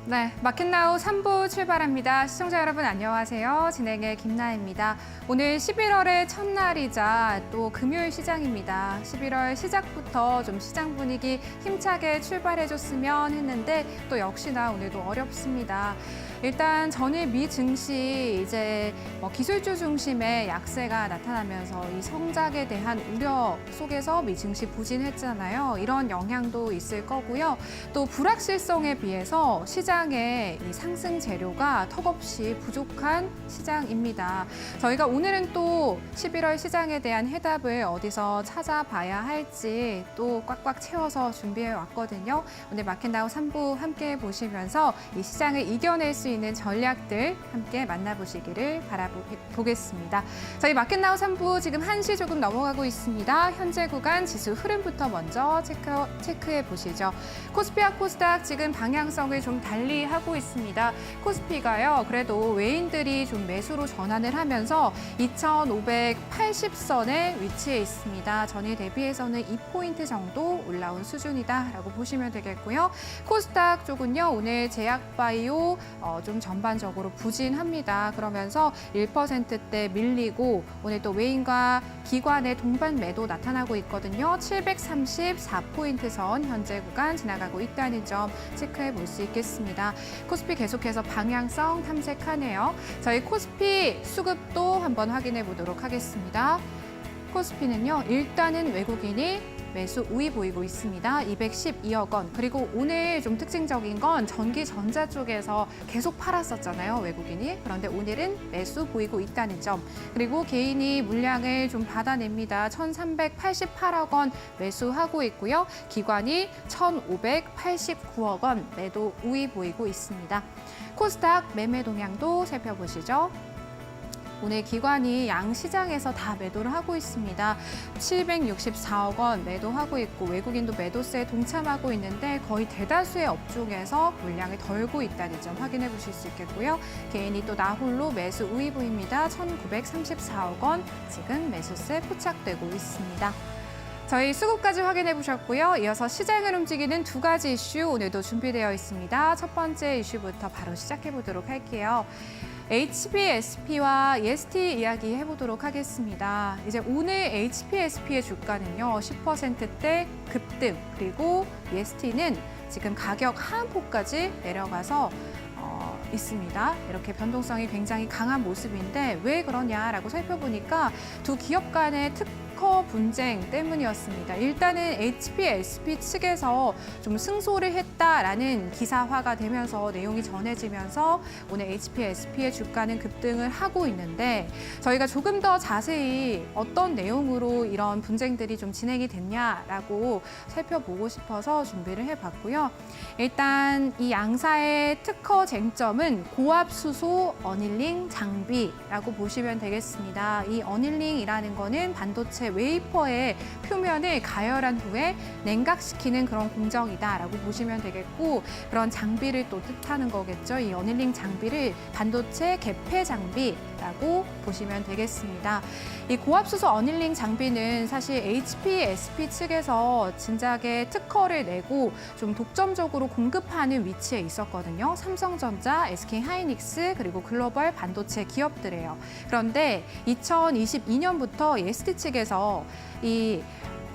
네, 마켓나우 3부 출발합니다. 시청자 여러분 안녕하세요. 진행의 김나혜입니다. 오늘 11월의 첫날이자 또 금요일 시장입니다. 11월 시작부터 좀 시장 분위기 힘차게 출발해줬으면 했는데 또 역시나 오늘도 어렵습니다. 일단 전일 미 증시 이제 기술주 중심의 약세가 나타나면서 이 성장에 대한 우려 속에서 미 증시 부진했잖아요. 이런 영향도 있을 거고요. 또 불확실성에 비해서 시장의 이 상승 재료가 턱없이 부족한 시장입니다. 저희가 오늘은 또 11월 시장에 대한 해답을 어디서 찾아봐야 할지 또 꽉꽉 채워서 준비해 왔거든요. 오늘 마켓나우 3부 함께 보시면서 이 시장을 이겨낼 수 있는 전략들 함께 만나보시기를 바라보겠습니다. 저희 마켓나우 3부 지금 1시 조금 넘어가고 있습니다. 현재 구간 지수 흐름부터 먼저 체크해 보시죠. 코스피와 코스닥 지금 방향성을 좀 달리하고 있습니다. 코스피가요, 그래도 외인들이 좀 매수로 전환을 하면서 2,580선에 위치해 있습니다. 전일 대비해서는 2포인트 정도 올라온 수준이다라고 보시면 되겠고요. 코스닥 쪽은요, 오늘 제약바이오 좀 전반적으로 부진합니다. 그러면서 1%대 밀리고 오늘 또 외인과 기관의 동반 매도 나타나고 있거든요. 734포인트 선 현재 구간 지나가고 있다는 점 체크해 볼 수 있겠습니다. 코스피 계속해서 방향성 탐색하네요. 저희 코스피 수급도 한번 확인해 보도록 하겠습니다. 코스피는요, 일단은 외국인이 매수 우위 보이고 있습니다. 212억 원. 그리고 오늘 좀 특징적인 건 전기 전자 쪽에서 계속 팔았었잖아요, 외국인이. 그런데 오늘은 매수 보이고 있다는 점. 그리고 개인이 물량을 좀 받아냅니다. 1,388억 원 매수하고 있고요. 기관이 1,589억 원 매도 우위 보이고 있습니다. 코스닥 매매 동향도 살펴보시죠. 오늘 기관이 양시장에서 다 매도를 하고 있습니다. 764억 원 매도하고 있고 외국인도 매도세에 동참하고 있는데 거의 대다수의 업종에서 물량을 덜고 있다는 점 확인해 보실 수 있겠고요. 개인이 또 나홀로 매수 우위 보입니다. 1,934억 원 지금 매수세 포착되고 있습니다. 저희 수급까지 확인해 보셨고요. 이어서 시장을 움직이는 두 가지 이슈 오늘도 준비되어 있습니다. 첫 번째 이슈부터 바로 시작해 보도록 할게요. HBSP와 EST 이야기 해보도록 하겠습니다. 이제 오늘 HBSP의 주가는요, 10%대 급등, 그리고 EST는 지금 가격 하한폭까지 내려가서 있습니다. 이렇게 변동성이 굉장히 강한 모습인데 왜 그러냐라고 살펴보니까 두 기업 간의 특허 분쟁 때문이었습니다. 일단은 HBSP 측에서 좀 승소를 했다라는 기사화가 되면서 내용이 전해지면서 오늘 HBSP의 주가는 급등을 하고 있는데 저희가 조금 더 자세히 어떤 내용으로 이런 분쟁들이 좀 진행이 됐냐라고 살펴보고 싶어서 준비를 해봤고요. 일단 이 양사의 특허 쟁점은 고압수소 어닐링 장비라고 보시면 되겠습니다. 이 어닐링이라는 거는 반도체 웨이퍼의 표면을 가열한 후에 냉각시키는 그런 공정이다라고 보시면 되겠고 그런 장비를 또 뜻하는 거겠죠. 이 어닐링 장비를 반도체 개폐 장비라고 보시면 되겠습니다. 이 고압수소 어닐링 장비는 사실 HBSP 측에서 진작에 특허를 내고 좀 독점적으로 공급하는 위치에 있었거든요. 삼성전자, SK하이닉스 그리고 글로벌 반도체 기업들이에요. 그런데 2022년부터 EST 측에서 이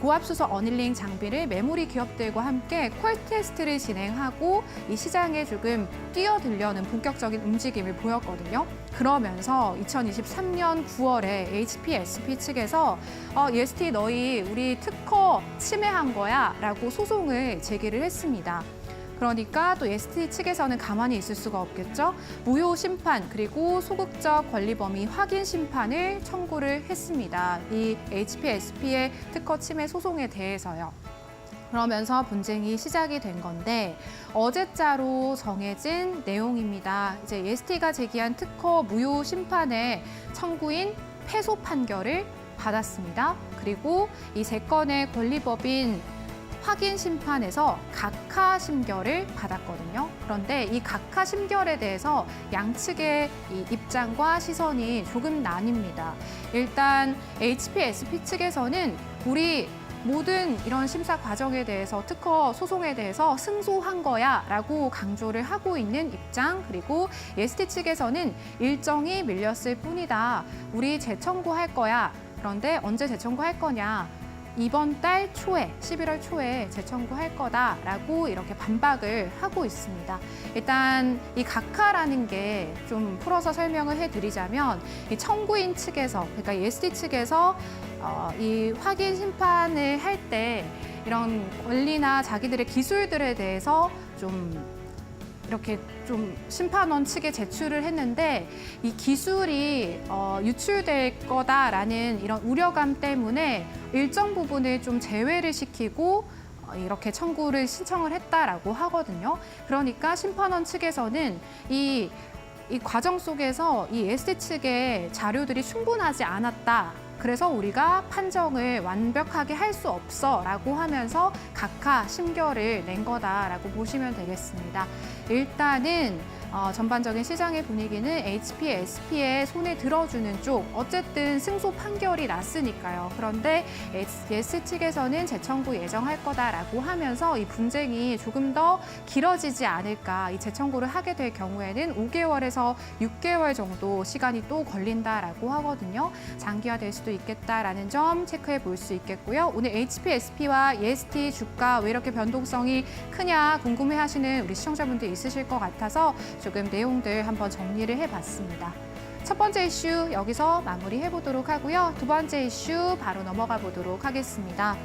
고압수소 어닐링 장비를 메모리 기업들과 함께 퀄 테스트를 진행하고 이 시장에 조금 뛰어들려는 본격적인 움직임을 보였거든요. 그러면서 2023년 9월에 HBSP 측에서 EST 너희 우리 특허 침해한 거야 라고 소송을 제기를 했습니다. 그러니까 또 EST 측에서는 가만히 있을 수가 없겠죠. 무효 심판 그리고 소극적 권리 범위 확인 심판을 청구를 했습니다. 이 HBSP의 특허 침해 소송에 대해서요. 그러면서 분쟁이 시작이 된 건데 어제자로 정해진 내용입니다. 이제 EST가 제기한 특허 무효 심판의 청구인 패소 판결을 받았습니다. 그리고 이 세 건의 권리법인 확인 심판에서 각하 심결을 받았거든요. 그런데 이 각하 심결에 대해서 양측의 이 입장과 시선이 조금 나뉩니다. 일단 HBSP 측에서는 우리 모든 이런 심사 과정에 대해서 특허 소송에 대해서 승소한 거야라고 강조를 하고 있는 입장, 그리고 예스티 측에서는 일정이 밀렸을 뿐이다. 우리 재청구할 거야. 그런데 언제 재청구할 거냐? 이번 달 초에, 11월 초에 재청구할 거다라고 이렇게 반박을 하고 있습니다. 일단 이 각하라는 게 좀 풀어서 설명을 해드리자면 이 청구인 측에서, 그러니까 EST 측에서 이 확인 심판을 할 때 이런 권리나 자기들의 기술들에 대해서 이렇게 좀 심판원 측에 제출을 했는데 이 기술이 유출될 거다라는 이런 우려감 때문에 일정 부분을 좀 제외를 시키고 이렇게 청구를 신청을 했다라고 하거든요. 그러니까 심판원 측에서는 이 과정 속에서 이 EST 측의 자료들이 충분하지 않았다. 그래서 우리가 판정을 완벽하게 할 수 없어라고 하면서 각하 심결을 낸 거다라고 보시면 되겠습니다. 일단은 전반적인 시장의 분위기는 HP, SP의 손에 들어주는 쪽, 어쨌든 승소 판결이 났으니까요. 그런데 예스 측에서는 재청구 예정할 거다라고 하면서 이 분쟁이 조금 더 길어지지 않을까, 이 재청구를 하게 될 경우에는 5개월에서 6개월 정도 시간이 또 걸린다라고 하거든요. 장기화될 수도 있겠다라는 점 체크해 볼 수 있겠고요. 오늘 HP, SP와 EST 주가 왜 이렇게 변동성이 크냐 궁금해하시는 우리 시청자분들 있으실 것 같아서 조금 내용들 한번 정리를 해봤습니다. 첫 번째 이슈 여기서 마무리해보도록 하고요. 두 번째 이슈 바로 넘어가 보도록 하겠습니다.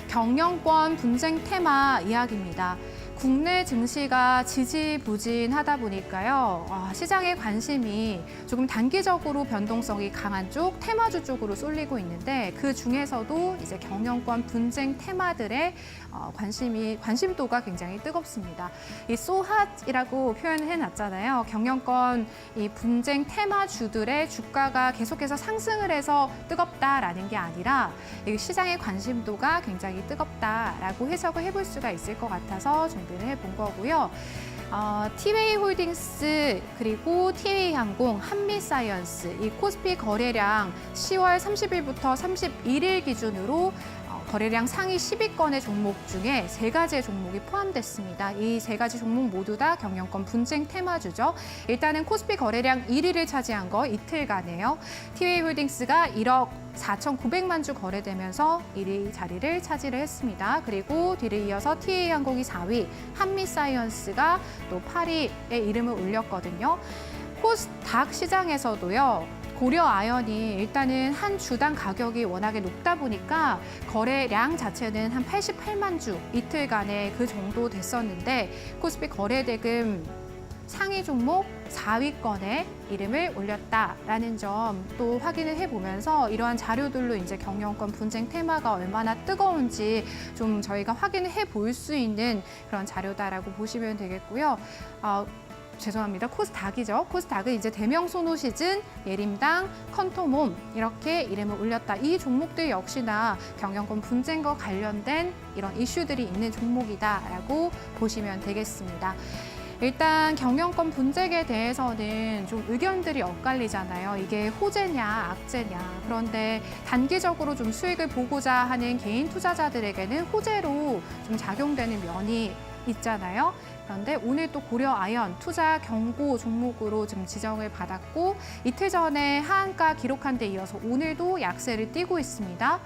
경영권 분쟁 테마 이야기입니다. 국내 증시가 지지부진하다 보니까요. 시장의 관심이 조금 단기적으로 변동성이 강한 쪽, 테마주 쪽으로 쏠리고 있는데 그 중에서도 이제 경영권 분쟁 테마들의 관심도가 굉장히 뜨겁습니다. 이 소핫이라고 표현을 해놨잖아요. 경영권 이 분쟁 테마주들의 주가가 계속해서 상승을 해서 뜨겁다라는 게 아니라 이 시장의 관심도가 굉장히 뜨겁다라고 해석을 해볼 수가 있을 것 같아서 준비를 해본 거고요. 티웨이 홀딩스 그리고 티웨이 항공, 한미사이언스, 이 코스피 거래량 10월 30일부터 31일 기준으로 거래량 상위 10위권의 종목 중에 3가지의 종목이 포함됐습니다. 이 3가지 종목 모두 다 경영권 분쟁 테마주죠. 일단은 코스피 거래량 1위를 차지한 거 이틀간에요. 티웨이 홀딩스가 1억 4,900만 주 거래되면서 1위 자리를 차지를 했습니다. 그리고 뒤를 이어서 티웨이 항공이 4위, 한미사이언스가 또 8위에 이름을 올렸거든요. 코스닥 시장에서도요. 고려 아연이 일단은 한 주당 가격이 워낙에 높다 보니까 거래량 자체는 한 88만 주 이틀간에 그 정도 됐었는데 코스피 거래대금 상위 종목 4위권에 이름을 올렸다라는 점 또 확인을 해보면서 이러한 자료들로 이제 경영권 분쟁 테마가 얼마나 뜨거운지 좀 저희가 확인을 해볼 수 있는 그런 자료다라고 보시면 되겠고요. 죄송합니다. 코스닥이죠. 코스닥은 이제 대명소노 시즌, 예림당, 컨토몸 이렇게 이름을 올렸다. 이 종목들 역시나 경영권 분쟁과 관련된 이런 이슈들이 있는 종목이다라고 보시면 되겠습니다. 일단 경영권 분쟁에 대해서는 좀 의견들이 엇갈리잖아요. 이게 호재냐, 악재냐. 그런데 단기적으로 좀 수익을 보고자 하는 개인 투자자들에게는 호재로 좀 작용되는 면이 있잖아요. 그런데 오늘 또 고려 아연 투자 경고 종목으로 좀 지정을 받았고 이틀 전에 하한가 기록한 데 이어서 오늘도 약세를 띠고 있습니다.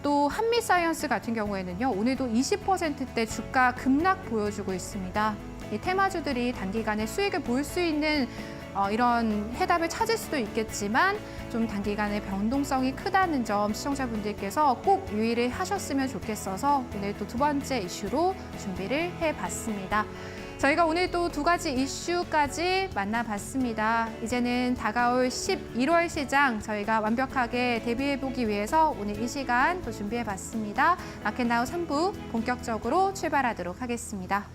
또 한미사이언스 같은 경우에는요. 오늘도 20%대 주가 급락 보여주고 있습니다. 이 테마주들이 단기간에 수익을 볼 수 있는 이런 해답을 찾을 수도 있겠지만 좀 단기간에 변동성이 크다는 점 시청자분들께서 꼭 유의를 하셨으면 좋겠어서 오늘 또 두 번째 이슈로 준비를 해봤습니다. 저희가 오늘 또 2가지 이슈까지 만나봤습니다. 이제는 다가올 11월 시장 저희가 완벽하게 대비해보기 위해서 오늘 이 시간 또 준비해봤습니다. 마켓나우 3부 본격적으로 출발하도록 하겠습니다.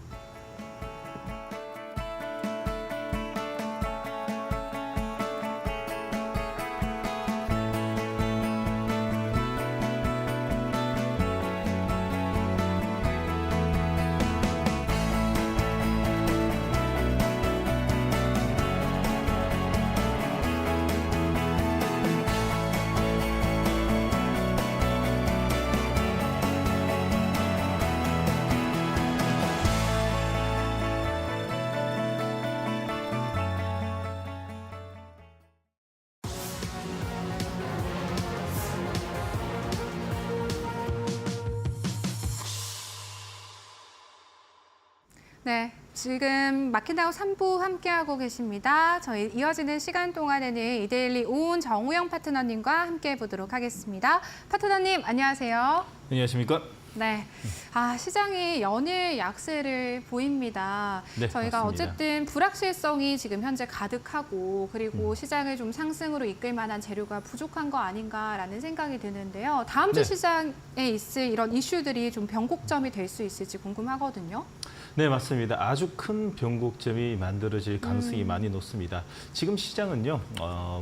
네, 지금 마켓나우 3부 함께하고 계십니다. 저희 이어지는 시간 동안에는 이데일리 온 정우영 파트너님과 함께해 보도록 하겠습니다. 파트너님, 안녕하세요. 안녕하십니까? 네, 시장이 연일 약세를 보입니다. 네, 저희가 맞습니다. 어쨌든 불확실성이 지금 현재 가득하고 그리고 시장을 좀 상승으로 이끌 만한 재료가 부족한 거 아닌가라는 생각이 드는데요. 다음 주 네. 시장에 있을 이런 이슈들이 좀 변곡점이 될 수 있을지 궁금하거든요. 네, 맞습니다. 아주 큰 변곡점이 만들어질 가능성이 많이 높습니다. 지금 시장은요,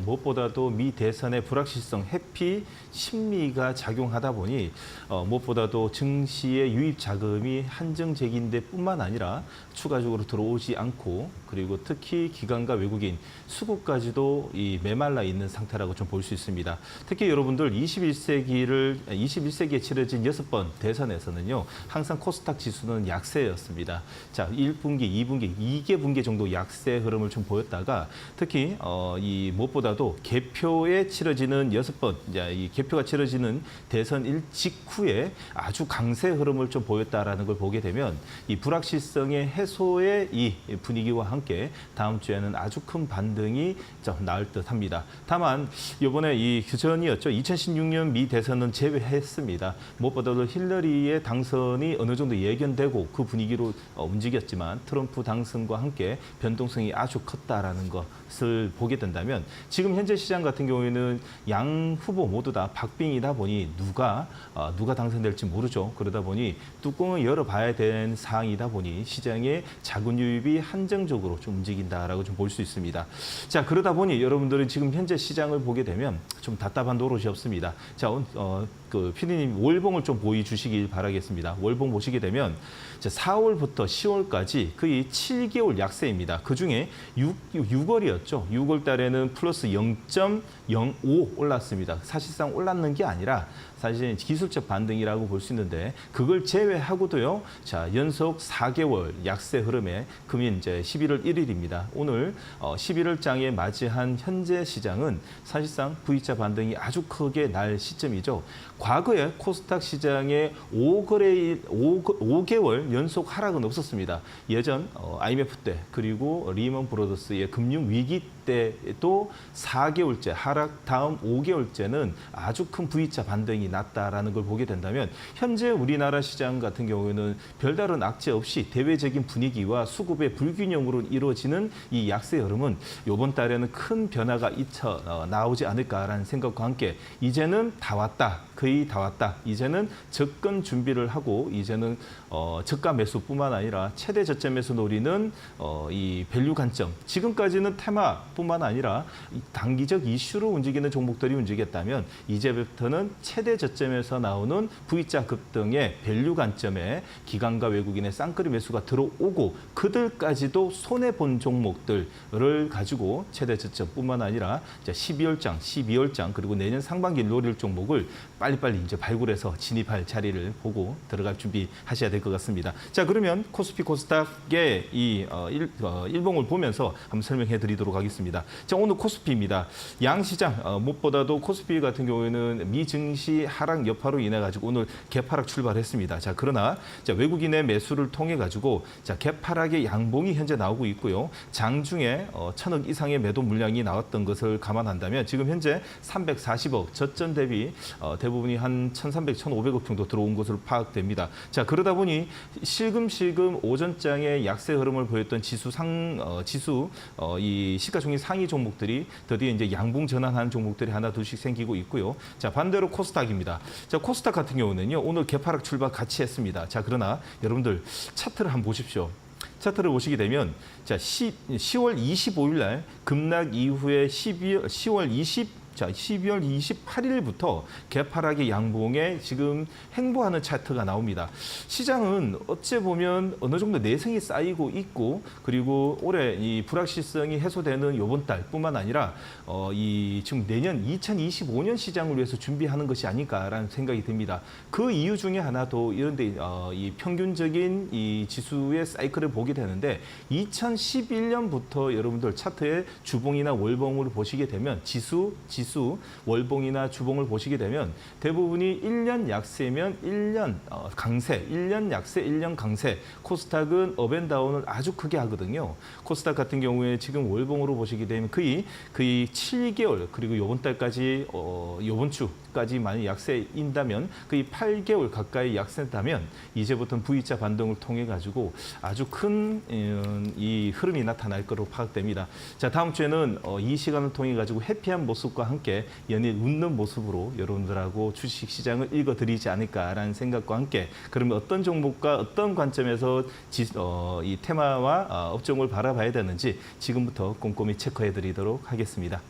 무엇보다도 미 대선의 불확실성, 회피 심리가 작용하다 보니 무엇보다도 증시의 유입 자금이 한정적인데 뿐만 아니라 추가적으로 들어오지 않고 그리고 특히 기관과 외국인, 수급까지도 이 메말라 있는 상태라고 좀 볼 수 있습니다. 특히 여러분들 21세기에 치러진 6번 대선에서는요, 항상 코스닥 지수는 약세였습니다. 자, 1분기, 2분기, 2개 분기 정도 약세 흐름을 좀 보였다가 특히 이 무엇보다도 개표에 치러지는 6번, 이 개표가 치러지는 대선 일 직후에 아주 강세 흐름을 좀 보였다라는 걸 보게 되면 이 불확실성의 해소의 이 분위기와 함께 다음 주에는 아주 큰 반등이 좀 나올 듯합니다. 다만 이번에 이 전이었죠. 2016년 미 대선은 제외했습니다. 무엇보다도 힐러리의 당선이 어느 정도 예견되고 그 분위기로 움직였지만 트럼프 당선과 함께 변동성이 아주 컸다라는 것을 보게 된다면 지금 현재 시장 같은 경우에는 양 후보 모두 다 박빙이다 보니 누가 당선될지 모르죠. 그러다 보니 뚜껑을 열어봐야 되는 사항이다 보니 시장의 자금 유입이 한정적으로 좀 움직인다라고 좀 볼 수 있습니다. 자, 그러다 보니 여러분들은 지금 현재 시장을 보게 되면 좀 답답한 노릇이 없습니다. 자, 피디님 월봉을 좀 보여주시길 바라겠습니다. 월봉 보시게 되면 4월부터 10월까지 거의 7개월 약세입니다. 그중에 6월이었죠. 6월 달에는 플러스 0.05 올랐습니다. 사실상 올랐는 게 아니라 사실 기술적 반등이라고 볼 수 있는데 그걸 제외하고도요. 자, 연속 4개월 약세 흐름에 금일 이제 11월 1일입니다. 오늘 11월장에 맞이한 현재 시장은 사실상 V자 반등이 아주 크게 날 시점이죠. 과거에 코스닥 시장의 5개월 연속 하락은 없었습니다. 예전 IMF 때 그리고 리먼 브로더스의 금융 위기 때도 4개월째 하락 다음 5개월째는 아주 큰 V자 반등이 났다라는 걸 보게 된다면 현재 우리나라 시장 같은 경우에는 별다른 악재 없이 대외적인 분위기와 수급의 불균형으로 이루어지는 이 약세 흐름은 이번 달에는 큰 변화가 나오지 않을까라는 생각과 함께 이제는 다 왔다. 거의 다 왔다. 이제는 접근 준비를 하고 이제는 저가 매수뿐만 아니라 최대 저점에서 노리는 이 밸류 관점. 지금까지는 테마뿐만 아니라 단기적 이슈로 움직이는 종목들이 움직였다면 이제부터는 최대 저점에서 나오는 V자 급등의 밸류 관점에 기관과 외국인의 쌍끌이 매수가 들어오고 그들까지도 손해본 종목들을 가지고 최대 저점뿐만 아니라 12월장 그리고 내년 상반기 노릴 종목을 빨리빨리 이제 발굴해서 진입할 자리를 보고 들어갈 준비하셔야 될 것 같습니다. 자, 그러면 코스피 코스닥의 이 일봉을 보면서 한번 설명해 드리도록 하겠습니다. 자, 오늘 코스피입니다. 양시장 무엇보다도 코스피 같은 경우에는 미 증시 하락 여파로 인해 가지고 오늘 개파락 출발했습니다. 자, 그러나 외국인의 매수를 통해 가지고 개파락의 양봉이 현재 나오고 있고요. 장중에 1,000억 이상의 매도 물량이 나왔던 것을 감안한다면 지금 현재 340억 저점 대비 대부분이 한 1,300, 1,500억 정도 들어온 것으로 파악됩니다. 자, 그러다 보니 실금실금 오전장의 약세 흐름을 보였던 이 시가총액 상위 종목들이 드디어 이제 양봉 전환하는 종목들이 하나 둘씩 생기고 있고요. 자, 반대로 코스닥입니다. 자, 코스닥 같은 경우는요. 오늘 개파락 출발 같이 했습니다. 자, 그러나 여러분들 차트를 한번 보십시오. 차트를 보시게 되면 자, 10월 25일 날 급락 이후에 12월 28일부터 개파락의 양봉에 지금 행보하는 차트가 나옵니다. 시장은 어찌 보면 어느 정도 내성이 쌓이고 있고 그리고 올해 이 불확실성이 해소되는 이번 달뿐만 아니라 지금 내년 2025년 시장을 위해서 준비하는 것이 아닐까라는 생각이 듭니다. 그 이유 중에 하나도 이런데 이 평균적인 이 지수의 사이클을 보게 되는데 2011년부터 여러분들 차트의 주봉이나 월봉을 보시게 되면 지수 지수 월봉이나 주봉을 보시게 되면 대부분이 1년 약세면 1년 강세, 1년 약세, 1년 강세. 코스닥은 업앤다운을 아주 크게 하거든요. 코스닥 같은 경우에 지금 월봉으로 보시게 되면 거의 7개월 그리고 이번 달까지 이번 주까지 많이 약세인다면 거의 8개월 가까이 약세다면 이제부터는 V자 반등을 통해 가지고 아주 큰 이 흐름이 나타날 것으로 파악됩니다. 자, 다음 주에는 이 시간을 통해 가지고 해피한 모습과 함께 연일 웃는 모습으로 여러분들하고 주식 시장을 읽어드리지 않을까라는 생각과 함께 그러면 어떤 종목과 어떤 관점에서 이 테마와 업종을 바라봐야 되는지 지금부터 꼼꼼히 체크해드리도록 하겠습니다.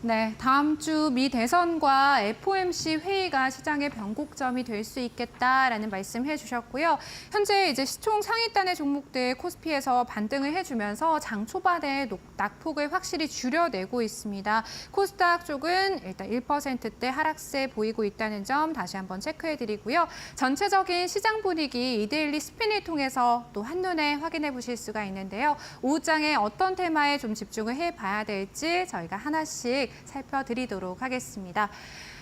네, 다음 주 미 대선과 FOMC 회의가 시장의 변곡점이 될 수 있겠다라는 말씀해 주셨고요. 현재 이제 시총 상위단의 종목들 코스피에서 반등을 해주면서 장 초반에 낙폭을 확실히 줄여내고 있습니다. 코스닥 쪽은 일단 1%대 하락세 보이고 있다는 점 다시 한번 체크해 드리고요. 전체적인 시장 분위기 이데일리 스핀을 통해서 또 한눈에 확인해 보실 수가 있는데요. 오후장에 어떤 테마에 좀 집중을 해봐야 될지 저희가 하나씩 살펴드리도록 하겠습니다.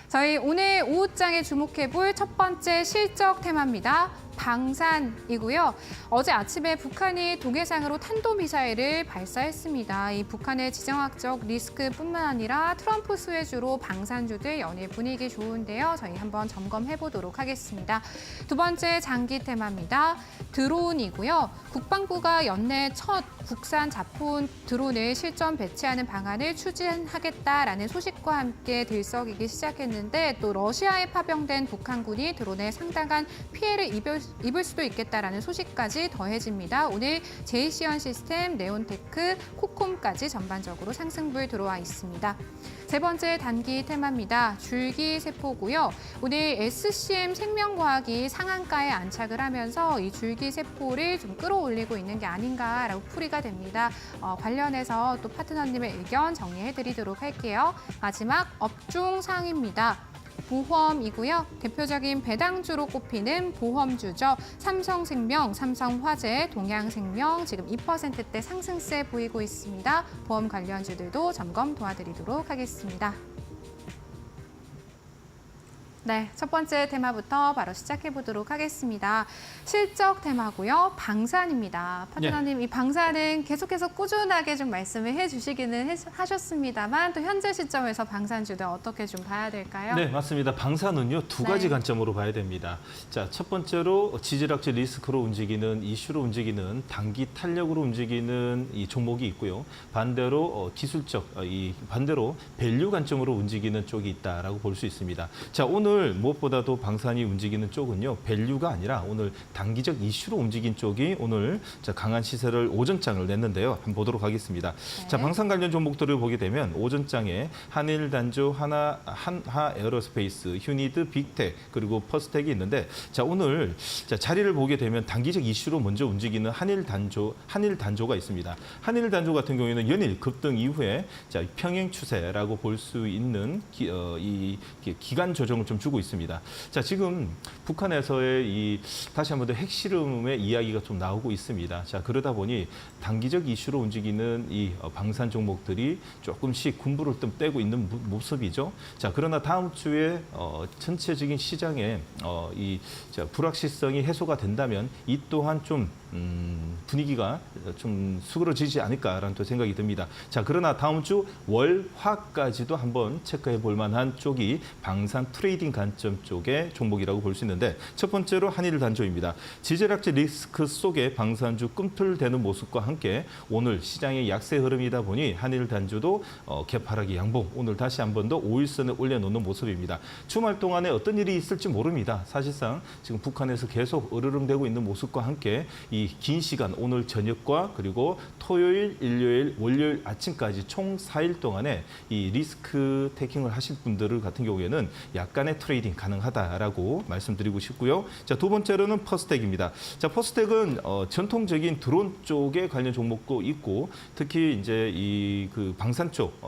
저희 오늘 오후장에 주목해볼 첫 번째 실적 테마입니다. 방산이고요. 어제 아침에 북한이 동해상으로 탄도미사일을 발사했습니다. 이 북한의 지정학적 리스크뿐만 아니라 트럼프 수혜주로 방산주들 연일 분위기 좋은데요. 저희 한번 점검해 보도록 하겠습니다. 두 번째 장기 테마입니다. 드론이고요. 국방부가 연내 첫 국산 자포 드론을 실전 배치하는 방안을 추진하겠다라는 소식과 함께 들썩이기 시작했는데 또 러시아에 파병된 북한군이 드론에 상당한 피해를 입을 수도 있겠다라는 소식까지 더해집니다. 오늘 제이시언 시스템, 네온테크, 코콤까지 전반적으로 상승불 들어와 있습니다. 세 번째 단기 테마입니다. 줄기세포고요. 오늘 SCM 생명과학이 상한가에 안착을 하면서 이 줄기세포를 좀 끌어올리고 있는 게 아닌가라고 풀이가 됩니다. 관련해서 또 파트너님의 의견 정리해드리도록 할게요. 마지막 업종상입니다. 보험이고요. 대표적인 배당주로 꼽히는 보험주죠. 삼성생명, 삼성화재, 동양생명 지금 2%대 상승세 보이고 있습니다. 보험 관련주들도 점검 도와드리도록 하겠습니다. 네, 첫 번째 테마부터 바로 시작해 보도록 하겠습니다. 실적 테마고요. 방산입니다. 파트너님, 이 방산은 계속해서 꾸준하게 좀 말씀을 해주시기는 하셨습니다만 또 현재 시점에서 방산주들 어떻게 좀 봐야 될까요? 네, 맞습니다. 방산은요 두 가지 관점으로 봐야 됩니다. 자, 첫 번째로 지질학적 리스크로 움직이는 이슈로 움직이는 단기 탄력으로 움직이는 이 종목이 있고요. 반대로 기술적 반대로 밸류 관점으로 움직이는 쪽이 있다라고 볼 수 있습니다. 자, 오늘 무엇보다도 방산이 움직이는 쪽은요 밸류가 아니라 오늘 단기적 이슈로 움직인 쪽이 오늘 강한 시세를 오전장을 냈는데요. 한번 보도록 하겠습니다. 네. 자, 방산 관련 종목들을 보게 되면 오전장에 한일단조, 한화 에어로스페이스, 휴니드, 빅텍 그리고 퍼스텍이 있는데 자, 오늘 자리를 보게 되면 단기적 이슈로 먼저 움직이는 한일단조가 있습니다. 한일단조 같은 경우에는 연일 급등 이후에 평행 추세라고 볼 수 있는 이 기간 조정을 좀 주고 있습니다. 자, 지금 북한에서의 다시 한번 더 핵실험의 이야기가 좀 나오고 있습니다. 자, 그러다 보니 단기적 이슈로 움직이는 이 방산 종목들이 조금씩 군부를 좀 떼고 있는 모습이죠. 자, 그러나 다음 주에 전체적인 시장에 불확실성이 해소가 된다면 이 또한 좀 분위기가 좀 수그러지지 않을까라는 또 생각이 듭니다. 자, 그러나 다음 주 월, 화까지도 한번 체크해 볼 만한 쪽이 방산 트레이딩 관점 쪽의 종목이라고 볼 수 있는데 첫 번째로 한일단조입니다. 지질학적 리스크 속에 방산주 꿈틀대는 모습과 함께 오늘 시장의 약세 흐름이다 보니 한일단조도 개파락이 양봉 오늘 다시 한 번 더 5일선을 올려놓는 모습입니다. 주말 동안에 어떤 일이 있을지 모릅니다. 사실상 지금 북한에서 계속 으르렁대고 있는 모습과 함께 이 긴 시간 오늘 저녁과 그리고 토요일, 일요일, 월요일 아침까지 총 4일 동안에 이 리스크 테이킹을 하실 분들 같은 경우에는 약간의 트레이딩 가능하다라고 말씀드리고 싶고요. 자, 두 번째로는 퍼스텍입니다. 자, 퍼스텍은 전통적인 드론 쪽에 관련 종목도 있고 특히 이제 방산 쪽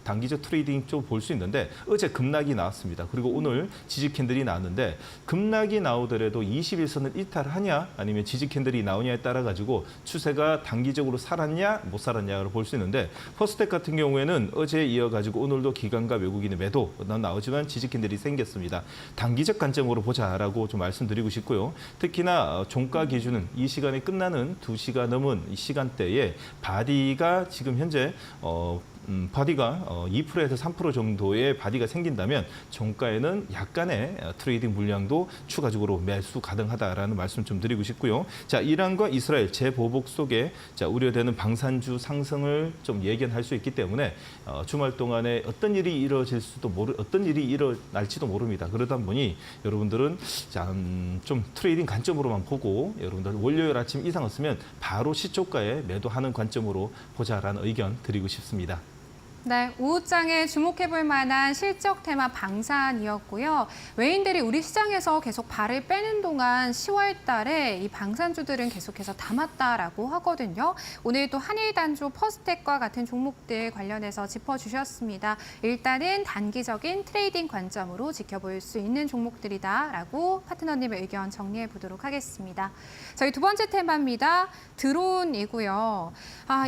단기적 트레이딩 쪽 볼 수 있는데 어제 급락이 나왔습니다. 그리고 오늘 지지 캔들이 나왔는데 급락이 나오더라도 21선을 이탈하냐 아니면 지지 캔들이 캔들이 나오냐에 따라 가지고 추세가 단기적으로 살았냐 못 살았냐를 볼 수 있는데 퍼스텍 같은 경우에는 어제 이어가지고 오늘도 기관과 외국인의 매도 나오지만 지지 캔들이 생겼습니다. 단기적 관점으로 보자라고 좀 말씀드리고 싶고요. 특히나 종가 기준은 이 시간이 끝나는 2시가 넘은 이 시간대에 바디가 지금 현재 바디가 2%에서 3% 정도의 바디가 생긴다면 종가에는 약간의 트레이딩 물량도 추가적으로 매수 가능하다라는 말씀 좀 드리고 싶고요. 자, 이란과 이스라엘 재보복 속에 자, 우려되는 방산주 상승을 좀 예견할 수 있기 때문에 주말 동안에 어떤 일이 어떤 일이 일어날지도 모릅니다. 그러다 보니 여러분들은 좀 트레이딩 관점으로만 보고 여러분들 월요일 아침 이상 없으면 바로 시초가에 매도하는 관점으로 보자라는 의견 드리고 싶습니다. 네, 오후장에 주목해볼 만한 실적 테마 방산이었고요. 외인들이 우리 시장에서 계속 발을 빼는 동안 10월 달에 이 방산주들은 계속해서 담았다라고 하거든요. 오늘 또 한일단조, 퍼스텍과 같은 종목들 관련해서 짚어주셨습니다. 일단은 단기적인 트레이딩 관점으로 지켜볼 수 있는 종목들이다라고 파트너님의 의견 정리해 보도록 하겠습니다. 저희 두 번째 테마입니다. 드론이고요.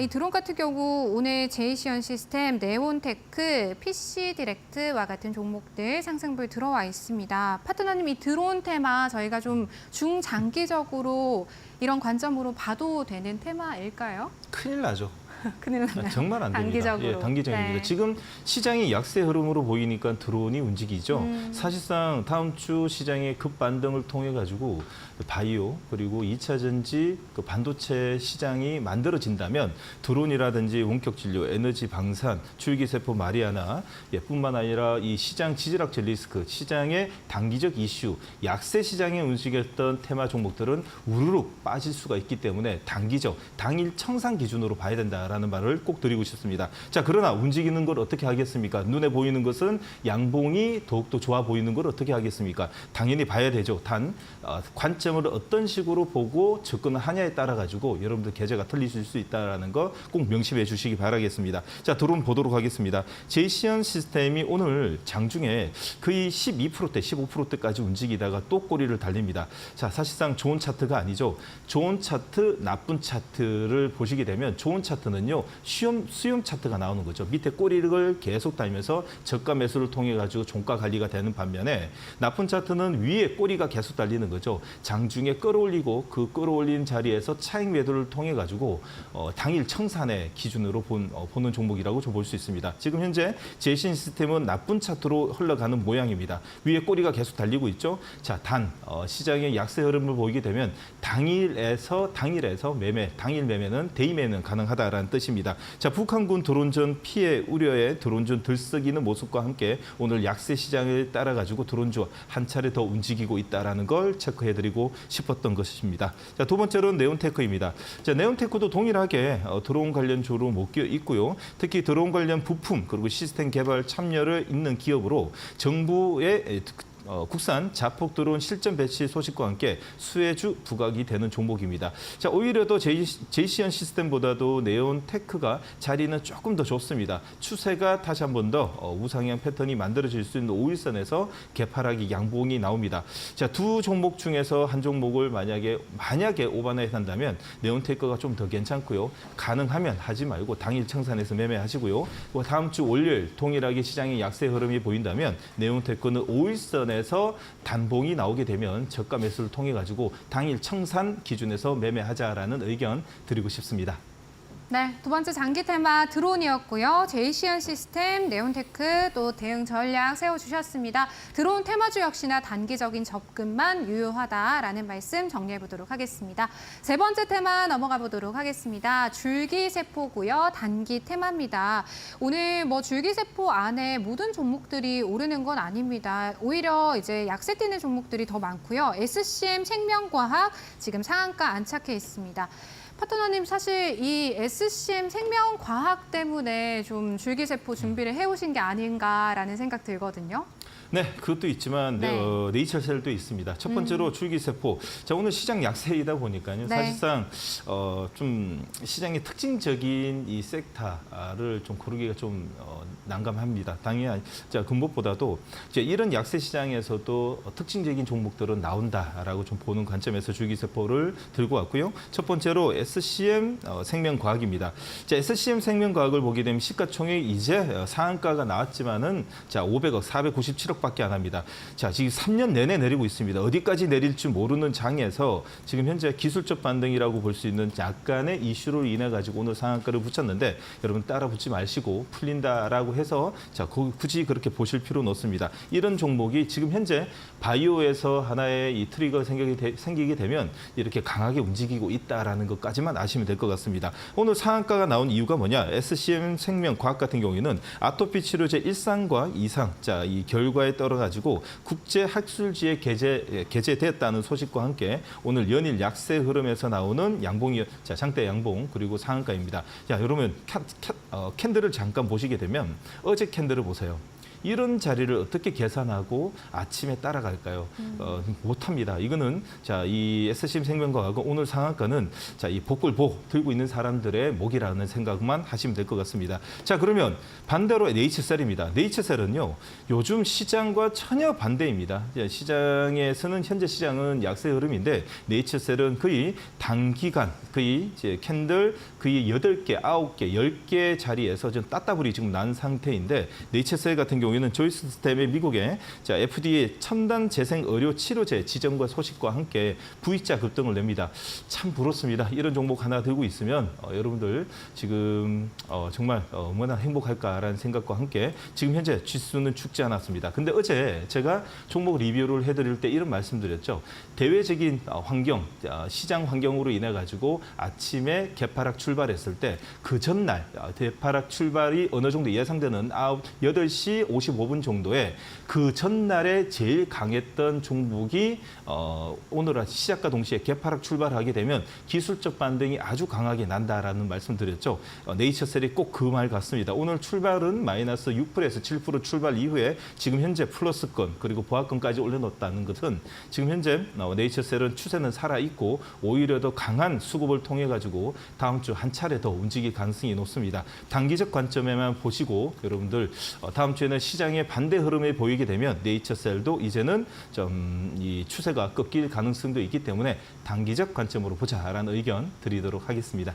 이 드론 같은 경우 오늘 제이시언 시스템, 네온테크, PC디렉트와 같은 종목들 상승불 들어와 있습니다. 파트너님, 이 드론 테마 저희가 좀 중장기적으로 이런 관점으로 봐도 되는 테마일까요? 큰일 나죠. 큰일 났나요? 정말 안 됩니다. 단기적으로. 예, 단기적입니다. 네. 지금 시장이 약세 흐름으로 보이니까 드론이 움직이죠. 사실상 다음 주 시장의 급반등을 통해 가지고 바이오 그리고 2차 전지 반도체 시장이 만들어진다면 드론이라든지 원격 진료, 에너지 방산, 줄기세포 마리아나 뿐만 아니라 이 시장 지질학적 리스크, 시장의 단기적 이슈, 약세 시장에 움직였던 테마 종목들은 우르륵 빠질 수가 있기 때문에 단기적, 당일 청산 기준으로 봐야 된다라는 말을 꼭 드리고 싶습니다. 자, 그러나 움직이는 걸 어떻게 하겠습니까? 눈에 보이는 것은 양봉이 더욱더 좋아 보이는 걸 어떻게 하겠습니까? 당연히 봐야 되죠. 단 관점을 어떤 식으로 보고 접근을 하냐에 따라 가지고 여러분들 계좌가 틀리실 수 있다는 거 꼭 명심해 주시기 바라겠습니다. 자, 드론 보도록 하겠습니다. 제이시언 시스템이 오늘 장중에 거의 12%대, 15%대까지 움직이다가 또 꼬리를 달립니다. 자, 사실상 좋은 차트가 아니죠. 좋은 차트, 나쁜 차트를 보시게 되면 좋은 차트는요, 수렴 차트가 나오는 거죠. 밑에 꼬리를 계속 달면서 저가 매수를 통해 가지고 종가 관리가 되는 반면에 나쁜 차트는 위에 꼬리가 계속 달리는 거죠. 장중에 끌어올리고 그 끌어올린 자리에서 차익 매도를 통해 가지고 당일 청산의 기준으로 보는 종목이라고 볼 수 있습니다. 지금 현재 제이시언 시스템은 나쁜 차트로 흘러가는 모양입니다. 위에 꼬리가 계속 달리고 있죠. 자, 시장의 약세 흐름을 보이게 되면 당일에서 매매, 당일 매매는 데이 매매는 가능하다라는 뜻입니다. 자, 북한군 드론전 피해 우려에 드론전 들썩이는 모습과 함께 오늘 약세 시장을 따라 가지고 드론주 한 차례 더 움직이고 있다라는 걸 체크해드리고 싶었던 것입니다. 자, 두 번째로는 네온테크입니다. 자, 네온테크도 동일하게 드론 관련주로 묶여 있고요. 특히 드론 관련 부품 그리고 시스템 개발 참여를 있는 기업으로 정부의 국산 자폭 드론 실전 배치 소식과 함께 수혜주 부각이 되는 종목입니다. 자, 오히려 더 제이시언 시스템보다도 네온테크가 자리는 조금 더 좋습니다. 추세가 다시 한 번 더 우상향 패턴이 만들어질 수 있는 5일선에서 개파락이 양봉이 나옵니다. 자, 두 종목 중에서 한 종목을 만약에 오반에 한다면 네온테크가 좀 더 괜찮고요. 가능하면 하지 말고 당일 청산해서 매매하시고요. 다음 주 월요일 동일하게 시장의 약세 흐름이 보인다면 네온테크는 5일선에 에서 단봉이 나오게 되면 저가 매수를 통해 가지고 당일 청산 기준에서 매매하자라는 의견 드리고 싶습니다. 네, 두 번째 장기 테마 드론이었고요. 제이시언 시스템, 네온테크 또 대응 전략 세워주셨습니다. 드론 테마주 역시나 단기적인 접근만 유효하다라는 말씀 정리해 보도록 하겠습니다. 세 번째 테마 넘어가 보도록 하겠습니다. 줄기세포고요. 단기 테마입니다. 오늘 줄기세포 안에 모든 종목들이 오르는 건 아닙니다. 오히려 이제 약세 뛰는 종목들이 더 많고요. SCM 생명과학 지금 상한가 안착해 있습니다. 파트너님, 사실 이 SCM 생명과학 때문에 좀 줄기세포 준비를 해오신 게 아닌가라는 생각 들거든요. 네, 그것도 있지만 네. 네이처셀도 있습니다. 첫 번째로 줄기세포. 자, 오늘 시장 약세이다 보니까요. 네. 사실상 좀 시장의 특징적인 이 섹터를 좀 고르기가 좀 난감합니다. 당연히 자, 근본보다도 이제 이런 약세 시장에서도 특징적인 종목들은 나온다라고 좀 보는 관점에서 줄기세포를 들고 왔고요. 첫 번째로 SCM 생명과학입니다. 자, SCM 생명과학을 보게 되면 시가총액 이제 상한가가 나왔지만은 자, 500억, 497억밖에 안 합니다. 자, 지금 3년 내내 내리고 있습니다. 어디까지 내릴지 모르는 장에서 지금 현재 기술적 반등이라고 볼 수 있는 약간의 이슈로 인해 가지고 오늘 상한가를 붙였는데 여러분 따라 붙지 마시고 풀린다라고 해서 자, 굳이 그렇게 보실 필요는 없습니다. 이런 종목이 지금 현재 바이오에서 하나의 이 트리거 생기게 되면 이렇게 강하게 움직이고 있다라는 것까지만 아시면 될 것 같습니다. 오늘 상한가가 나온 이유가 뭐냐? SCM 생명과학 같은 경우에는 아토피 치료제 1상과 2상, 자, 이 결과에 따라 가지고 국제 학술지에 게재됐다는 소식과 함께 오늘 연일 약세 흐름에서 나오는 양봉이, 자, 장대 양봉 그리고 상한가입니다. 자, 여러분 캔들을 잠깐 보시게 되면 어제 캔들을 보세요. 이런 자리를 어떻게 계산하고 아침에 따라갈까요? 못합니다. 이거는 자, 이 SCM 생명과학은 오늘 상한가는 자, 이 복불복 들고 있는 사람들의 목이라는 생각만 하시면 될 것 같습니다. 자, 그러면 반대로 네이처셀입니다. 네이처셀은요, 요즘 시장과 전혀 반대입니다. 시장에서는 현재 시장은 약세 흐름인데 네이처셀은 거의 단기간 거의 이제 캔들 거의 8개, 9개, 10개 자리에서 좀 따따블이 지금 난 상태인데 네이처셀 같은 경우에는 조이스 시스템의 미국의 자, FDA 첨단 재생 의료 치료제 지정과 소식과 함께 V자 급등을 냅니다. 참 부럽습니다. 이런 종목 하나 들고 있으면 여러분들 지금 정말 얼마나 행복할까라는 생각과 함께 지금 현재 지수는 죽지 않았습니다. 근데 어제 제가 종목 리뷰를 해드릴 때 이런 말씀드렸죠. 대외적인 환경, 시장 환경으로 인해 가지고 아침에 개파락 출발했을 때 그 전날 개파락 출발이 어느 정도 예상되는 8시 55분 정도에 그 전날에 제일 강했던 종목이 오늘 시작과 동시에 개파락 출발하게 되면 기술적 반등이 아주 강하게 난다라는 말씀드렸죠. 네이처셀이 꼭 그 말 같습니다. 오늘 출발은 마이너스 6%에서 7% 출발 이후에 지금 현재 플러스권 그리고 보합권까지 올려놓았다는 것은 지금 현재 네이처셀은 추세는 살아있고 오히려 더 강한 수급을 통해 가지고 다음 주 한 차례 더 움직일 가능성이 높습니다. 단기적 관점에만 보시고 여러분들 다음 주에는 시장의 반대 흐름이 보이게 되면 네이처셀도 이제는 좀 이 추세가 꺾일 가능성도 있기 때문에 단기적 관점으로 보자라는 의견 드리도록 하겠습니다.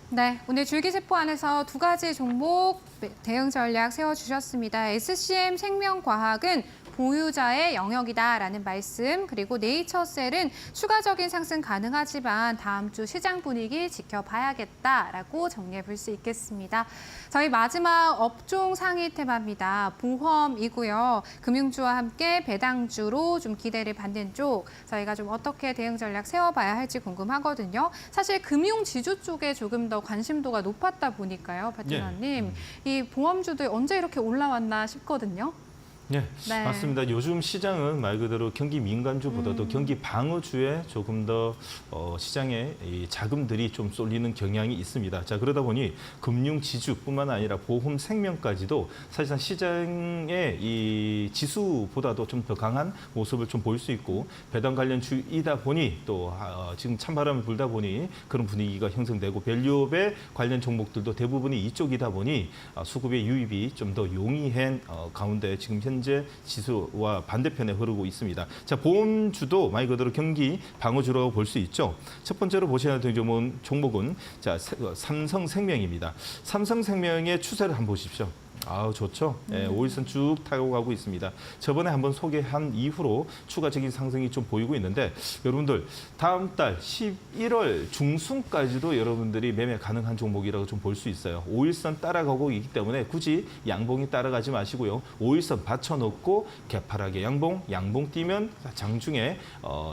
네, 오늘 줄기세포 안에서 두 가지 종목 대응 전략 세워주셨습니다. SCM 생명과학은 보유자의 영역이다라는 말씀, 그리고 네이처셀은 추가적인 상승 가능하지만 다음 주 시장 분위기 지켜봐야겠다라고 정리해 볼 수 있겠습니다. 저희 마지막 업종 상위 테마입니다. 보험이고요. 금융주와 함께 배당주로 좀 기대를 받는 쪽, 저희가 좀 어떻게 대응 전략 세워봐야 할지 궁금하거든요. 사실 금융지주 쪽에 조금 더 관심도가 높았다 보니까요, 파트너님. 이 보험주들 언제 이렇게 올라왔나 싶거든요. 네, 네. 맞습니다. 요즘 시장은 말 그대로 경기 민감주보다도 경기 방어주에 조금 더 시장에 이 자금들이 좀 쏠리는 경향이 있습니다. 자, 그러다 보니 금융 지주뿐만 아니라 보험 생명까지도 사실상 시장의 이 지수보다도 좀 더 강한 모습을 좀 보일 수 있고 배당 관련주이다 보니 또 지금 찬바람이 불다 보니 그런 분위기가 형성되고 밸류업의 관련 종목들도 대부분이 이쪽이다 보니 수급의 유입이 좀 더 용이한 가운데 지금 현재 지수와 반대편에 흐르고 있습니다. 자, 보험주도 말 그대로 경기 방어주라고 볼 수 있죠. 첫 번째로 보셔야 될 종목은 자, 삼성생명입니다. 삼성생명의 추세를 한번 보십시오. 아우, 좋죠. 네, 5일선 쭉 타고 가고 있습니다. 저번에 한번 소개한 이후로 추가적인 상승이 좀 보이고 있는데 여러분들 다음 달 11월 중순까지도 여러분들이 매매 가능한 종목이라고 좀 볼 수 있어요. 5일선 따라가고 있기 때문에 굳이 양봉이 따라가지 마시고요. 5일선 받쳐놓고 개파락의 양봉 뛰면 장중에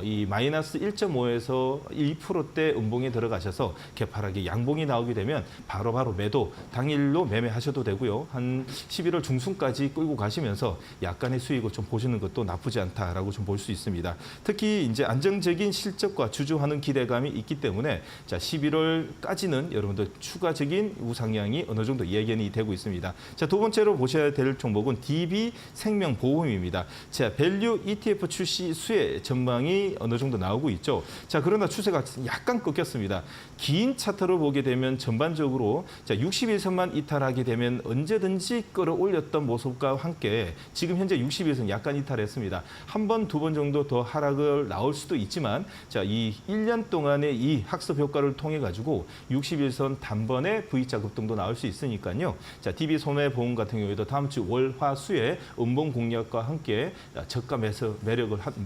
이 마이너스 1.5에서 1%대 음봉에 들어가셔서 개파락의 양봉이 나오게 되면 바로바로 매도 당일로 매매하셔도 되고요. 한 한 11월 중순까지 끌고 가시면서 약간의 수익을 좀 보시는 것도 나쁘지 않다라고 좀 볼 수 있습니다. 특히 이제 안정적인 실적과 주주하는 기대감이 있기 때문에 자, 11월까지는 여러분들 추가적인 우상향이 어느 정도 예견이 되고 있습니다. 자, 두 번째로 보셔야 될 종목은 DB 생명보험입니다. 자, 밸류 ETF 출시 수혜 전망이 어느 정도 나오고 있죠. 자, 그러나 추세가 약간 꺾였습니다. 긴 차트로 보게 되면 전반적으로 자, 61선만 이탈하게 되면 언제든지 끌어올렸던 모습과 함께 지금 현재 61선 약간 이탈했습니다. 한 번, 두 번 정도 더 하락을 나올 수도 있지만 자, 이 1년 동안의 이 학습 효과를 통해 가지고 61선 단번에 V자 급등도 나올 수 있으니까요. 자, DB 손해보험 같은 경우에도 다음 주 월, 화, 수에 음봉 공략과 함께 저가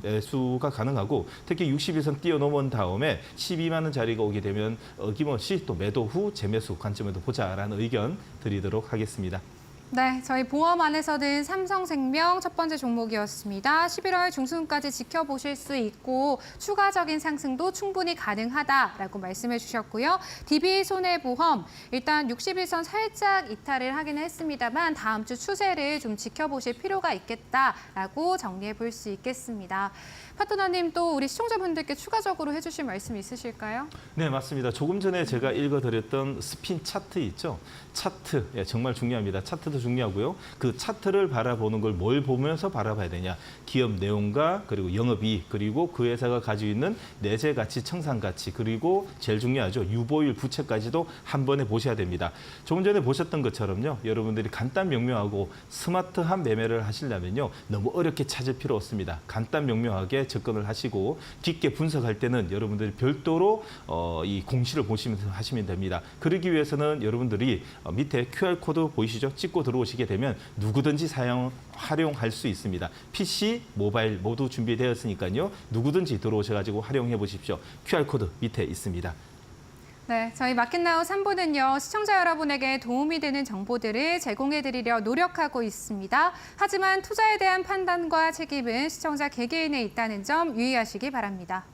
매수가 가능하고 특히 61선 뛰어넘은 다음에 12만 원짜리가 오게 되면 어김없이 또 매도 후 재매수 관점에도 보자라는 의견 드리도록 하겠습니다. 네, 저희 보험 안에서는 삼성생명 첫 번째 종목이었습니다. 11월 중순까지 지켜보실 수 있고 추가적인 상승도 충분히 가능하다라고 말씀해 주셨고요. DB 손해보험 일단 61선 살짝 이탈을 하기는 했습니다만 다음 주 추세를 좀 지켜보실 필요가 있겠다라고 정리해 볼 수 있겠습니다. 파트너님 또 우리 시청자분들께 추가적으로 해주실 말씀 있으실까요? 네, 맞습니다. 조금 전에 제가 읽어드렸던 스핀 차트 있죠? 차트, 예, 정말 중요합니다. 차트도 중요하고요. 그 차트를 바라보는 걸 뭘 보면서 바라봐야 되냐. 기업 내용과 그리고 영업이익 그리고 그 회사가 가지고 있는 내재 가치, 청산 가치 그리고 제일 중요하죠. 유보율, 부채까지도 한 번에 보셔야 됩니다. 조금 전에 보셨던 것처럼요. 여러분들이 간단 명료하고 스마트한 매매를 하시려면요. 너무 어렵게 찾을 필요 없습니다. 간단 명료하게 접근을 하시고 깊게 분석할 때는 여러분들이 별도로 이 공시를 보시면서 하시면 됩니다. 그러기 위해서는 여러분들이 밑에 QR코드 보이시죠? 찍고 들어오시게 되면 누구든지 활용할 수 있습니다. PC, 모바일 모두 준비되었으니까요. 누구든지 들어오셔가지고 활용해 보십시오. QR코드 밑에 있습니다. 네, 저희 마켓나우 3부는요. 시청자 여러분에게 도움이 되는 정보들을 제공해드리려 노력하고 있습니다. 하지만 투자에 대한 판단과 책임은 시청자 개개인에 있다는 점 유의하시기 바랍니다.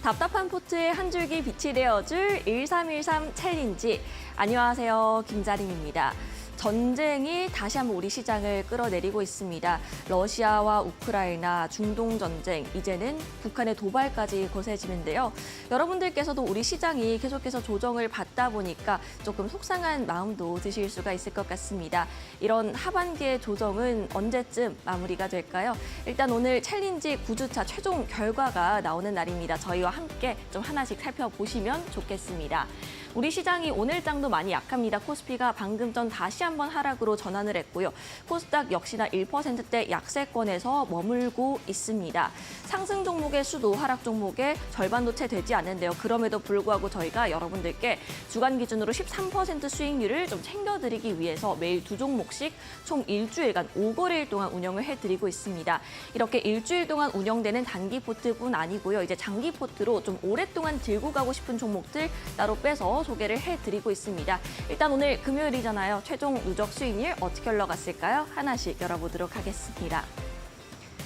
답답한 포트에 한 줄기 빛이 되어줄 1313 챌린지. 안녕하세요, 김자림입니다. 전쟁이 다시 한번 우리 시장을 끌어내리고 있습니다. 러시아와 우크라이나, 중동 전쟁, 이제는 북한의 도발까지 거세지는데요. 여러분들께서도 우리 시장이 계속해서 조정을 받다 보니까 조금 속상한 마음도 드실 수가 있을 것 같습니다. 이런 하반기의 조정은 언제쯤 마무리가 될까요? 일단 오늘 챌린지 9주차 최종 결과가 나오는 날입니다. 저희와 함께 좀 하나씩 살펴보시면 좋겠습니다. 우리 시장이 오늘장도 많이 약합니다. 코스피가 방금 전 다시 한번 하락으로 전환을 했고요. 코스닥 역시나 1%대 약세권에서 머물고 있습니다. 상승 종목의 수도 하락 종목의 절반도 채 되지 않는데요. 그럼에도 불구하고 저희가 여러분들께 주간 기준으로 13% 수익률을 좀 챙겨드리기 위해서 매일 두 종목씩 총 일주일간 5거래일 동안 운영을 해드리고 있습니다. 이렇게 일주일 동안 운영되는 단기 포트뿐 아니고요. 이제 장기 포트로 좀 오랫동안 들고 가고 싶은 종목들 따로 빼서 소개를 해드리고 있습니다. 일단 오늘 금요일이잖아요. 최종 누적 수익률 어떻게 흘러갔을까요? 하나씩 열어보도록 하겠습니다.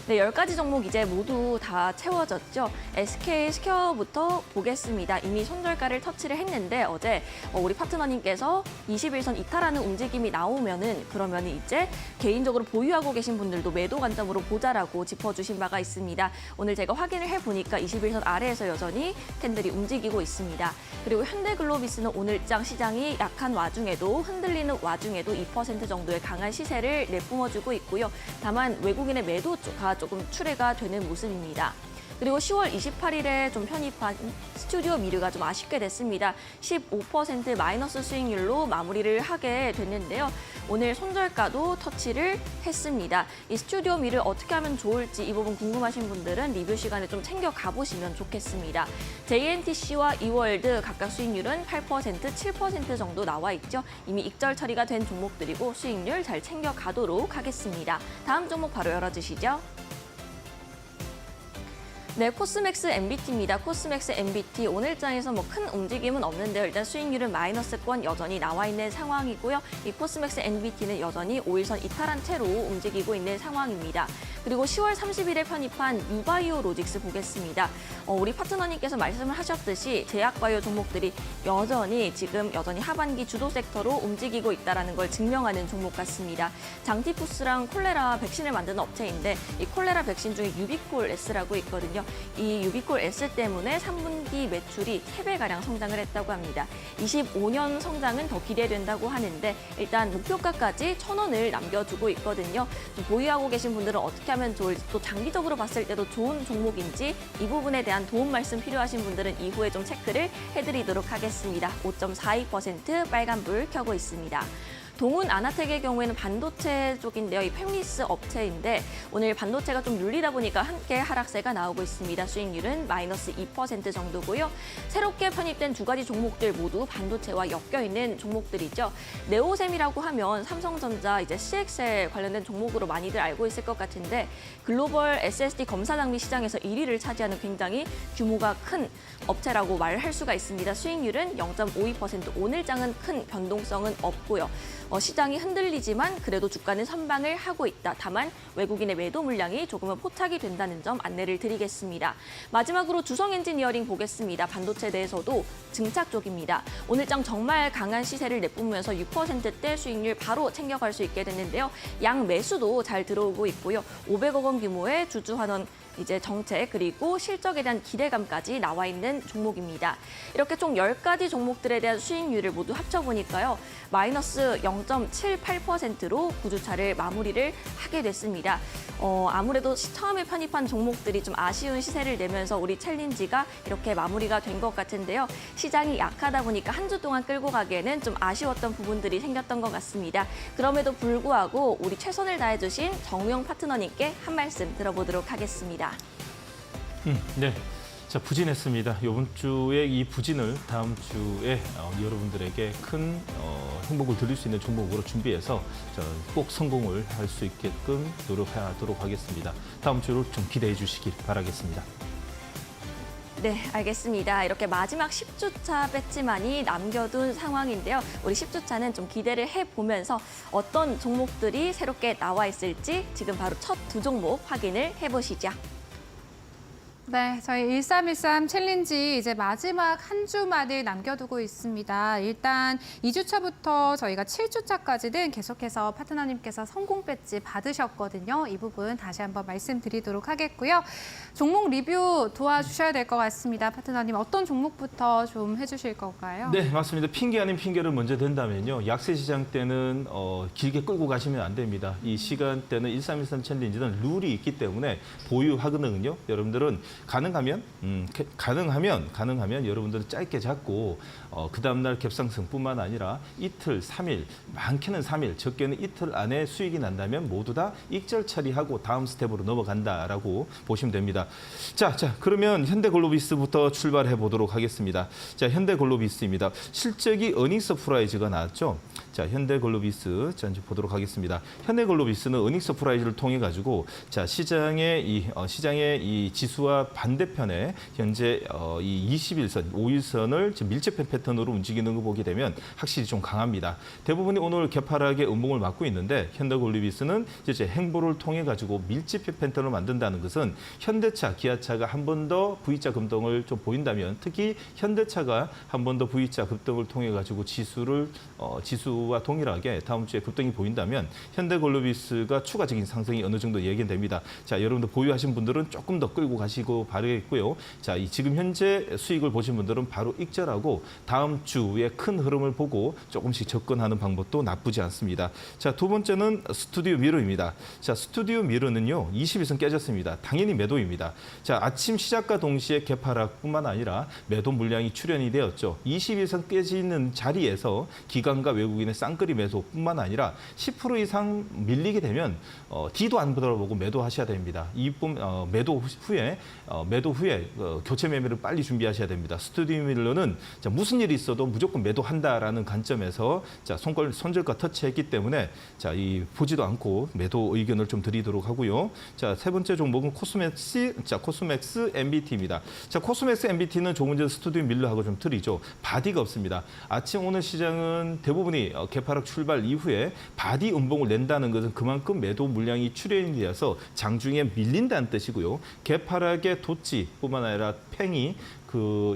네, 10가지 종목 이제 모두 다 채워졌죠. SK 스퀘어부터 보겠습니다. 이미 손절가를 터치를 했는데 어제 우리 파트너님께서 21선 이탈하는 움직임이 나오면은 그러면 이제 개인적으로 보유하고 계신 분들도 매도 관점으로 보자라고 짚어주신 바가 있습니다. 오늘 제가 확인을 해보니까 21선 아래에서 여전히 캔들이 움직이고 있습니다. 그리고 현대글로비스는 오늘장 시장이 약한 와중에도 흔들리는 와중에도 2% 정도의 강한 시세를 내뿜어주고 있고요. 다만 외국인의 매도가 조금 출회가 되는 모습입니다. 그리고 10월 28일에 좀 편입한 스튜디오 미르가 좀 아쉽게 됐습니다. 15% 마이너스 수익률로 마무리를 하게 됐는데요. 오늘 손절가도 터치를 했습니다. 이 스튜디오 미르 어떻게 하면 좋을지 이 부분 궁금하신 분들은 리뷰 시간에 좀 챙겨 가보시면 좋겠습니다. JNTC와 이월드 각각 수익률은 8%, 7% 정도 나와 있죠. 이미 익절 처리가 된 종목들이고 수익률 잘 챙겨 가도록 하겠습니다. 다음 종목 바로 열어주시죠. 네, 코스맥스 MBT입니다. 코스맥스 MBT 오늘장에서 뭐 큰 움직임은 없는데요. 일단 수익률은 마이너스권 여전히 나와 있는 상황이고요. 이 코스맥스 MBT는 여전히 5일선 이탈한 채로 움직이고 있는 상황입니다. 그리고 10월 30일에 편입한 유바이오 로직스 보겠습니다. 우리 파트너님께서 말씀을 하셨듯이 제약바이오 종목들이 여전히 하반기 주도 섹터로 움직이고 있다는 걸 증명하는 종목 같습니다. 장티푸스랑 콜레라 백신을 만드는 업체인데 이 콜레라 백신 중에 유비콜 S라고 있거든요. 이 유비콜 S 때문에 3분기 매출이 3배가량 성장을 했다고 합니다. 25년 성장은 더 기대된다고 하는데 일단 목표가까지 1,000원을 남겨두고 있거든요. 보유하고 계신 분들은 어떻게 하면 좋을지 또 장기적으로 봤을 때도 좋은 종목인지 이 부분에 대한 도움 말씀 필요하신 분들은 이후에 좀 체크를 해드리도록 하겠습니다. 5.42% 빨간불 켜고 있습니다. 동훈 아나텍의 경우에는 반도체 쪽인데요. 이 팹리스 업체인데 오늘 반도체가 좀 눌리다 보니까 함께 하락세가 나오고 있습니다. 수익률은 마이너스 2% 정도고요. 새롭게 편입된 두 가지 종목들 모두 반도체와 엮여있는 종목들이죠. 네오셈이라고 하면 삼성전자 이제 CXL 관련된 종목으로 많이들 알고 있을 것 같은데 글로벌 SSD 검사 장비 시장에서 1위를 차지하는 굉장히 규모가 큰 업체라고 말할 수가 있습니다. 수익률은 0.52%, 오늘장은 큰 변동성은 없고요. 시장이 흔들리지만 그래도 주가는 선방을 하고 있다. 다만 외국인의 매도 물량이 조금은 포착이 된다는 점 안내를 드리겠습니다. 마지막으로 주성 엔지니어링 보겠습니다. 반도체 내에서도 증착 쪽입니다. 오늘장 정말 강한 시세를 내뿜으면서 6%대 수익률 바로 챙겨갈 수 있게 됐는데요. 양 매수도 잘 들어오고 있고요. 500억 원 규모의 주주환원 이제 정책 그리고 실적에 대한 기대감까지 나와 있는 종목입니다. 이렇게 총 10가지 종목들에 대한 수익률을 모두 합쳐보니까요. 마이너스 0.78%로 9주차를 마무리를 하게 됐습니다. 아무래도 처음에 편입한 종목들이 좀 아쉬운 시세를 내면서 우리 챌린지가 이렇게 마무리가 된 것 같은데요. 시장이 약하다 보니까 한 주 동안 끌고 가기에는 좀 아쉬웠던 부분들이 생겼던 것 같습니다. 그럼에도 불구하고 우리 최선을 다해주신 정우영 파트너님께 한 말씀 들어보도록 하겠습니다. 네. 자, 부진했습니다. 이번 주에 이 부진을 다음 주에 여러분들에게 큰 행복을 드릴 수 있는 종목으로 준비해서 꼭 성공을 할 수 있게끔 노력하도록 하겠습니다. 다음 주를 좀 기대해 주시길 바라겠습니다. 네, 알겠습니다. 이렇게 마지막 10주차 배지만이 남겨둔 상황인데요. 우리 10주차는 좀 기대를 해보면서 어떤 종목들이 새롭게 나와 있을지 지금 바로 첫 두 종목 확인을 해보시죠. 네, 저희 1313 챌린지 이제 마지막 한 주만을 남겨두고 있습니다. 일단 2주차부터 저희가 7주차까지는 계속해서 파트너님께서 성공 배지 받으셨거든요. 이 부분 다시 한번 말씀드리도록 하겠고요. 종목 리뷰 도와주셔야 될 것 같습니다. 파트너님 어떤 종목부터 좀 해주실 건가요? 네, 맞습니다. 핑계 아닌 핑계를 먼저 댄다면요. 약세 시장 때는 길게 끌고 가시면 안 됩니다. 이 시간대는 1313 챌린지는 룰이 있기 때문에 보유하거든요. 여러분들은 가능하면 여러분들은 짧게 잡고 그 다음날 갭상승뿐만 아니라 이틀, 3일, 많게는 3일, 적게는 이틀 안에 수익이 난다면 모두 다 익절 처리하고 다음 스텝으로 넘어간다라고 보시면 됩니다. 자, 그러면 현대글로비스부터 출발해 보도록 하겠습니다. 자, 현대글로비스입니다. 실적이 어닝 서프라이즈가 나왔죠. 자, 현대글로비스 이제 보도록 하겠습니다. 현대글로비스는 어닝 서프라이즈를 통해 가지고 자, 시장의 이 지수와 반대편에 현재 이 21선, 5일선을 지금 밀집형 패턴으로 움직이는 거 보게 되면 확실히 좀 강합니다. 대부분이 오늘 개파락의 음봉을 맞고 있는데 현대글로비스는 이제 행보를 통해 가지고 밀집형 패턴을 만든다는 것은 현대차, 기아차가 한 번 더 V자 급등을 좀 보인다면 특히 현대차가 한 번 더 V자 급등을 통해 가지고 지수와 동일하게 다음 주에 급등이 보인다면 현대글로비스가 추가적인 상승이 어느 정도 예견됩니다. 자, 여러분들 보유하신 분들은 조금 더 끌고 가시고 바라겠고요. 자, 지금 현재 수익을 보신 분들은 바로 익절하고 다음 주에 큰 흐름을 보고 조금씩 접근하는 방법도 나쁘지 않습니다. 자, 두 번째는 스튜디오 미러입니다. 자, 스튜디오 미러는요, 21선 깨졌습니다. 당연히 매도입니다. 자, 아침 시작과 동시에 개파락뿐만 아니라 매도 물량이 출현이 되었죠. 21선 깨지는 자리에서 기관과 외국인의 쌍끌이 매도뿐만 아니라 10% 이상 밀리게 되면 뒤도 안 돌아보고 매도하셔야 됩니다. 매도 후에 교체 매매를 빨리 준비하셔야 됩니다. 스튜디오 밀러는 무슨 일이 있어도 무조건 매도한다라는 관점에서 손절가 터치했기 때문에 보지도 않고 매도 의견을 좀 드리도록 하고요. 세 번째 종목은 코스맥스 MBT입니다. 코스맥스 MBT는 조금 전 스튜디오 밀러하고 좀 틀리죠. 바디가 없습니다. 아침 오늘 시장은 대부분이 개파락 출발 이후에 바디 음봉을 낸다는 것은 그만큼 매도 물량이 출현이 되어서 장중에 밀린다는 뜻이고요. 개파락의 도치뿐만 아니라 팽이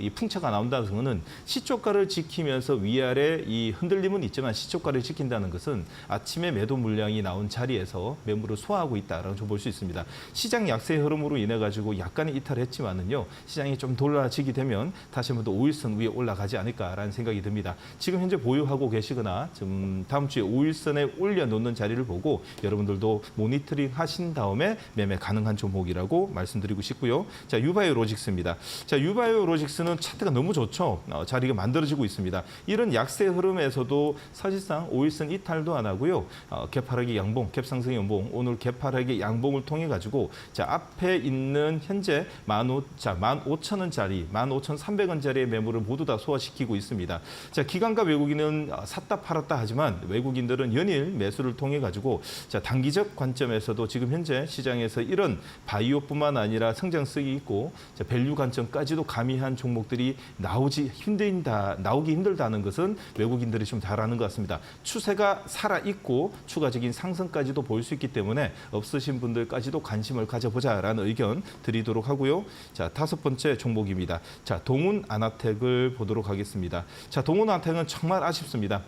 이 풍차가 나온다는 것은 시초가를 지키면서 위아래 이 흔들림은 있지만 시초가를 지킨다는 것은 아침에 매도 물량이 나온 자리에서 매물을 소화하고 있다라고 좀 볼 수 있습니다. 시장 약세 흐름으로 인해 가지고 약간의 이탈했지만은요, 시장이 좀 돌아지게 되면 다시 한번 더 5일선 위에 올라가지 않을까라는 생각이 듭니다. 지금 현재 보유하고 계시거나 좀 다음 주에 5일선에 올려놓는 자리를 보고 여러분들도 모니터링 하신 다음에 매매 가능한 종목이라고 말씀드리고 싶고요. 유바이오 로직스입니다. 유바이오 로직스는 차트가 너무 좋죠. 자리가 만들어지고 있습니다. 이런 약세 흐름에서도 사실상 5일선 이탈도 안 하고요. 개파락의 양봉, 갭상승의 연봉, 오늘 개파락의 양봉을 통해 가지고 앞에 있는 현재 15,000원짜리, 15,300원짜리의 매물을 모두 다 소화시키고 있습니다. 기관과 외국인은 샀다 팔았다 하지만 외국인들은 연일 매수를 통해 가지고 단기적 관점에서도 지금 현재 시장에서 이런 바이오뿐만 아니라 성장성이 있고 밸류 관점까지도 가미한 종목들이 나오기 힘들다는 것은 외국인들이 좀 잘 아는 것 같습니다. 추세가 살아있고 추가적인 상승까지도 보일 수 있기 때문에 없으신 분들까지도 관심을 가져보자라는 의견 드리도록 하고요. 다섯 번째 종목입니다. 동훈 아나텍을 보도록 하겠습니다. 동훈 아나텍은 정말 아쉽습니다.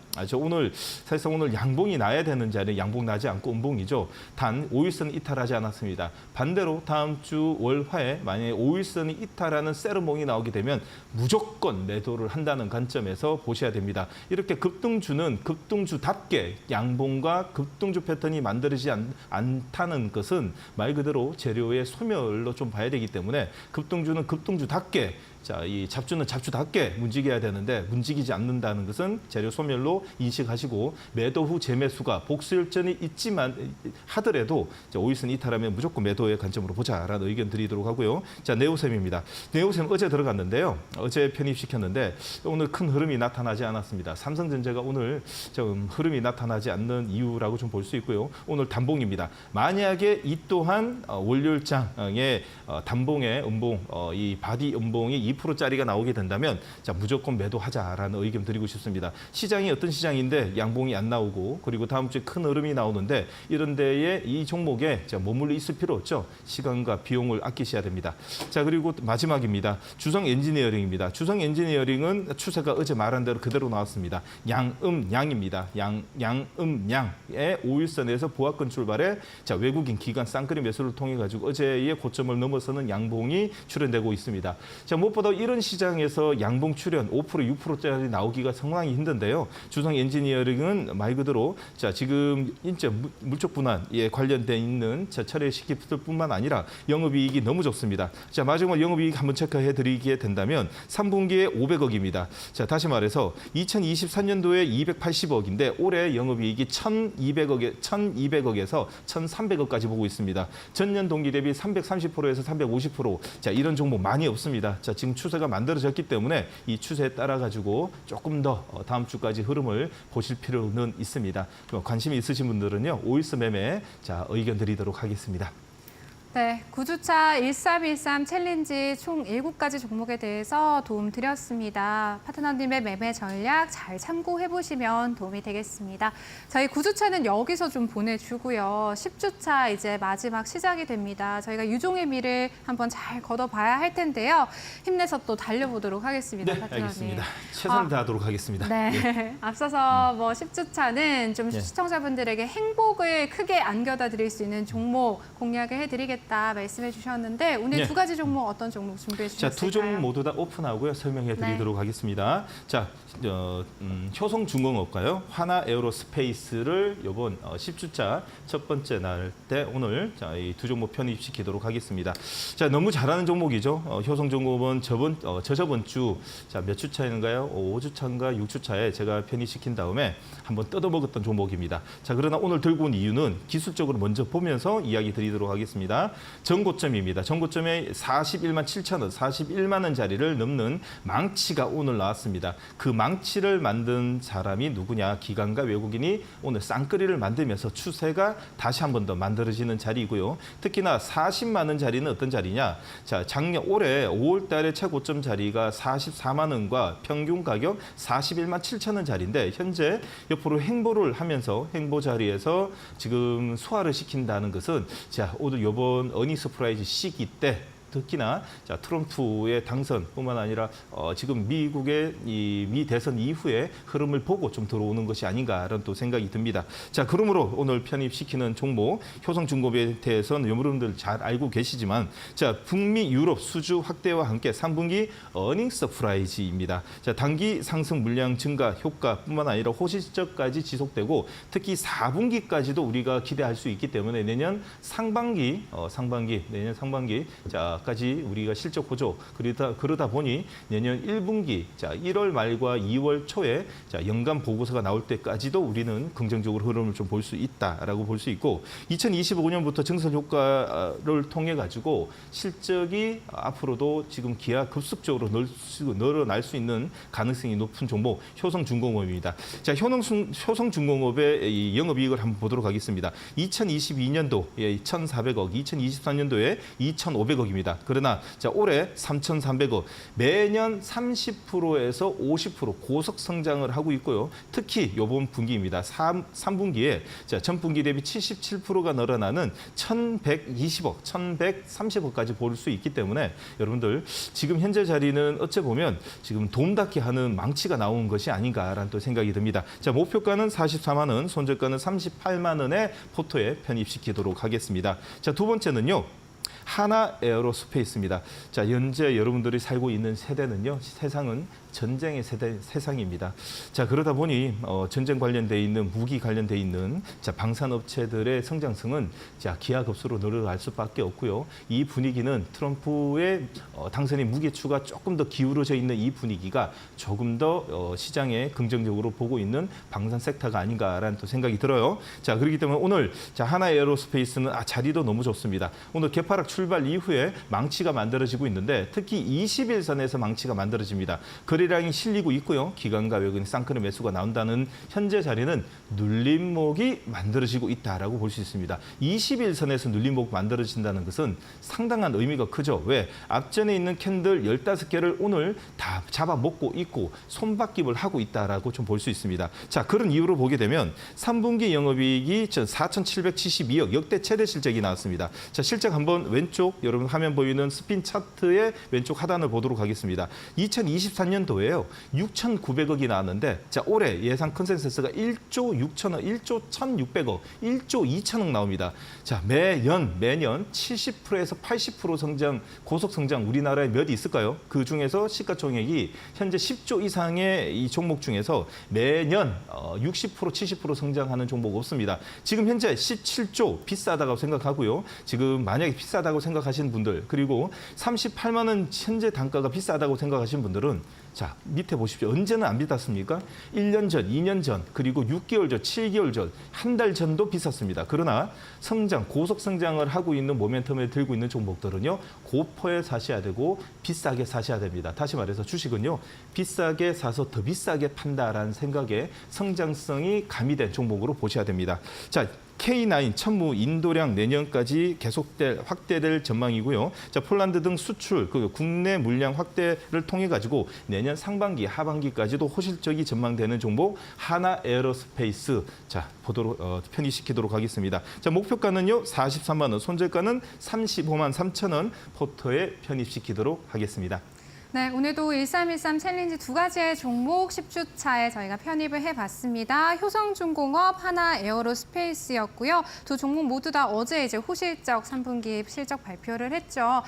사실상 오늘 양봉이 나야 되는 자리에 양봉 나지 않고 음봉이죠. 단 5일선 이탈하지 않았습니다. 반대로 다음 주 월화에 만약에 5일선이 이탈하는 세르몽이 나오게 되면 무조건 매도를 한다는 관점에서 보셔야 됩니다. 이렇게 급등주는 급등주답게 양봉과 급등주 패턴이 만들어지지 않다는 것은 말 그대로 재료의 소멸로 좀 봐야 되기 때문에 급등주는 급등주답게 이 잡주는 잡주답게 움직여야 되는데 움직이지 않는다는 것은 재료 소멸로 인식하시고 매도 후 재매수가 복수일전이 있지만 하더라도 5일선 이탈하면 무조건 매도의 관점으로 보자라는 의견 드리도록 하고요. 네오셈입니다. 네오셈 어제 들어갔는데요. 어제 편입시켰는데 오늘 큰 흐름이 나타나지 않았습니다. 삼성전자가 오늘 좀 흐름이 나타나지 않는 이유라고 좀 볼 수 있고요. 오늘 단봉입니다. 만약에 이 또한 월요일장의 단봉의 음봉, 이 바디 음봉이 2%짜리가 나오게 된다면 무조건 매도하자라는 의견 드리고 싶습니다. 시장이 어떤 시장인데 양봉이 안 나오고 그리고 다음 주에 큰 흐름이 나오는데 이런 데에 이 종목에 머물러 있을 필요 없죠. 시간과 비용을 아끼셔야 됩니다. 그리고 마지막입니다. 주성 엔지니어링입니다. 주성 엔지니어링은 추세가 어제 말한 대로 그대로 나왔습니다. 양입니다. 양의 5일선에서 보합권 출발에 외국인 기관 쌍끌이 매수를 통해 가지고 어제의 고점을 넘어서는 양봉이 출현되고 있습니다. 무엇보다 이런 시장에서 양봉 출현 5%, 6%짜리 나오기가 상당히 힘든데요. 주성 엔지니어링은 말 그대로 지금 인제 물적 분할에 관련돼 있는 철회시킬 뿐만 아니라 영업이익이 너무 좋습니다. 마지막 영업이익 한번 체크해 드리게 된다면 3분기에 500억입니다. 다시 말해서 2024년도에 280억인데 올해 영업이익이 1,200억에서 1,300억까지 보고 있습니다. 전년 동기 대비 330%에서 350%. 이런 종목 많이 없습니다. 지금 추세가 만들어졌기 때문에 이 추세에 따라 가지고 조금 더 다음 주까지 흐름을 보실 필요는 있습니다. 관심이 있으신 분들은요, 5일선 매매 의견 드리도록 하겠습니다. 네, 9주차 1313 챌린지 총 7가지 종목에 대해서 도움 드렸습니다. 파트너님의 매매 전략 잘 참고해보시면 도움이 되겠습니다. 저희 9주차는 여기서 좀 보내주고요. 10주차 이제 마지막 시작이 됩니다. 저희가 유종의 미를 한번 잘 걷어봐야 할 텐데요. 힘내서 또 달려보도록 하겠습니다. 네, 파트너님. 알겠습니다. 최선을 다하도록 하겠습니다. 네, 앞서서 10주차는 좀 시청자분들에게 행복을 크게 안겨다 드릴 수 있는 종목 공략을 해드리겠습니다. 되겠다 말씀해 주셨는데 오늘 네. 두 가지 종목 어떤 종목 준비해 자, 주셨을까요? 두 종목 모두 다 오픈하고요. 설명해 드리도록 하겠습니다. 자, 효성중공업가요. 하나에어로스페이스를 이번 10주차 첫 번째 날 때 오늘 자, 이 두 종목 편입시키도록 하겠습니다. 자, 너무 잘하는 종목이죠. 효성중공업은 저저번 주, 자, 몇 주차인가요? 5주차인가 6주차에 제가 편입시킨 다음에 한번 뜯어먹었던 종목입니다. 자, 그러나 오늘 들고 온 이유는 기술적으로 먼저 보면서 이야기 드리도록 하겠습니다. 전고점입니다. 전고점에 41만 7천 원, 41만 원짜리를 넘는 망치가 오늘 나왔습니다. 그 망치를 만든 사람이 누구냐? 기관과 외국인이 오늘 쌍끌이를 만들면서 추세가 다시 한 번 더 만들어지는 자리이고요. 특히나 40만 원짜리는 어떤 자리냐? 자, 작년 올해 5월 달에 최고점 자리가 44만 원과 평균 가격 41만 7천 원짜리인데 현재 옆으로 횡보를 하면서 횡보 자리에서 지금 소화를 시킨다는 것은 자, 오늘 이번 어닝스 프라이즈 시기 때 특히나 자, 트럼프의 당선뿐만 아니라 지금 미국의 이 미 대선 이후의 흐름을 보고 좀 들어오는 것이 아닌가라는 또 생각이 듭니다. 자, 그러므로 오늘 편입시키는 종목 효성중공업에 대해서는 여러분들 잘 알고 계시지만 자, 북미 유럽 수주 확대와 함께 3분기 어닝 서프라이즈입니다. 자, 단기 상승 물량 증가 효과뿐만 아니라 호실적까지 지속되고 특히 4분기까지도 우리가 기대할 수 있기 때문에 내년 상반기 내년 상반기 자까지 우리가 실적 보조 그러다 보니 내년 1분기 자 1월 말과 2월 초에 자 연간 보고서가 나올 때까지도 우리는 긍정적으로 흐름을 좀 볼 수 있다라고 볼 수 있고 2025년부터 증설 효과를 통해 가지고 실적이 앞으로도 지금 기하급수적으로 늘어날 수 있는 가능성이 높은 종목 효성중공업입니다. 자, 효성중공업의 이 영업이익을 한번 보도록 하겠습니다. 2022년도에 1,400억, 2023년도에 2,500억입니다. 그러나 자, 올해 3,300억, 매년 30%에서 50% 고속 성장을 하고 있고요. 특히 이번 분기입니다. 3분기에 자, 전분기 대비 77%가 늘어나는 1,120억, 1,130억까지 볼 수 있기 때문에 여러분들 지금 현재 자리는 어째 보면 지금 돈 닦기 하는 망치가 나온 것이 아닌가라는 또 생각이 듭니다. 자, 목표가는 44만 원, 손절가는 38만 원에 포토에 편입시키도록 하겠습니다. 자, 두 번째는요. 하나에어로스페이스입니다. 자, 현재 여러분들이 살고 있는 세대는요. 세상은 전쟁의 세상입니다. 자, 그러다 보니 전쟁 관련돼 있는 무기 관련돼 있는 자, 방산업체들의 성장성은 자, 기하급수로 늘어날 수밖에 없고요. 이 분위기는 트럼프의 당선인 무게추가 조금 더 기울어져 있는 이 분위기가 조금 더 시장에 긍정적으로 보고 있는 방산 섹터가 아닌가라는 또 생각이 들어요. 자, 그렇기 때문에 오늘 자, 하나에어로스페이스는 자리도 너무 좋습니다. 오늘 개파락 출발 이후에 망치가 만들어지고 있는데 특히 20일선에서 망치가 만들어집니다. 거래량이 실리고 있고요. 기관과 외국인 쌍끌이 매수가 나온다는 현재 자리는 눌림목이 만들어지고 있다라고 볼 수 있습니다. 20일선에서 눌림목 만들어진다는 것은 상당한 의미가 크죠. 왜? 앞전에 있는 캔들 15개를 오늘 다 잡아먹고 있고 손바뀜을 하고 있다라고 좀 볼 수 있습니다. 자, 그런 이유로 보게 되면 3분기 영업이익이 4,772억 역대 최대 실적이 나왔습니다. 자, 실적 한번 왼쪽 여러분 화면 보이는 스핀 차트의 왼쪽 하단을 보도록 하겠습니다. 2023년도에요. 6,900억이 나왔는데 자, 올해 예상 컨센서스가 1조 6천억, 1조 1,600억, 1조 2천억 나옵니다. 자, 매년 70%에서 80% 성장, 고속 성장 우리나라에 몇 있을까요? 그 중에서 시가총액이 현재 10조 이상의 이 종목 중에서 매년 60%, 70% 성장하는 종목 없습니다. 지금 현재 17조 비싸다고 생각하고요. 지금 만약에 비싸다고 생각하시는 분들 그리고 38만 원 현재 단가가 비싸다고 생각하시는 분들은 자, 밑에 보십시오. 언제는 안 비쌌습니까? 1년 전, 2년 전, 그리고 6개월 전, 7개월 전, 한 달 전도 비쌌습니다. 그러나 성장, 고속 성장을 하고 있는 모멘텀을 들고 있는 종목들은요. 고퍼에 사셔야 되고 비싸게 사셔야 됩니다. 다시 말해서 주식은요. 비싸게 사서 더 비싸게 판다라는 생각에 성장성이 가미된 종목으로 보셔야 됩니다. 자, K9 천무 인도량 내년까지 확대될 전망이고요. 자, 폴란드 등 수출, 국내 물량 확대를 통해 가지고 내년 상반기, 하반기까지도 호실적이 전망되는 종목 하나에어로스페이스 자, 편입시키도록 하겠습니다. 자, 목표가는요 43만 원, 손절가는 35만 3천 원 포터에 편입시키도록 하겠습니다. 네, 오늘도 1313 챌린지 두 가지의 종목 10주차에 저희가 편입을 해봤습니다. 효성중공업, 하나 에어로스페이스였고요. 두 종목 모두 다 어제 이제 호실적 3분기 실적 발표를 했죠.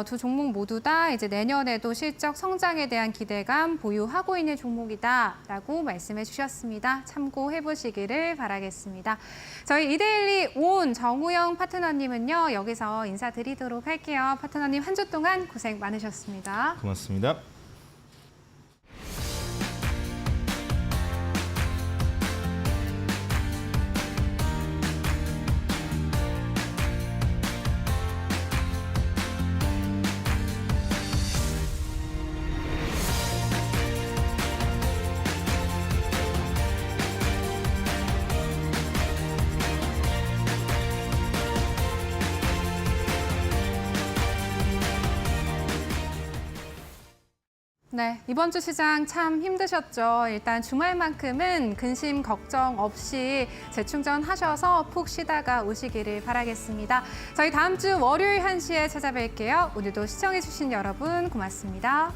두 종목 모두 다 이제 내년에도 실적 성장에 대한 기대감 보유하고 있는 종목이다라고 말씀해 주셨습니다. 참고해 보시기를 바라겠습니다. 저희 이데일리 온 정우영 파트너님은요, 여기서 인사드리도록 할게요. 파트너님 한 주 동안 고생 많으셨습니다. 고맙습니다. 네, 이번 주 시장 참 힘드셨죠. 일단 주말만큼은 근심 걱정 없이 재충전하셔서 푹 쉬다가 오시기를 바라겠습니다. 저희 다음 주 월요일 1시에 찾아뵐게요. 오늘도 시청해주신 여러분 고맙습니다.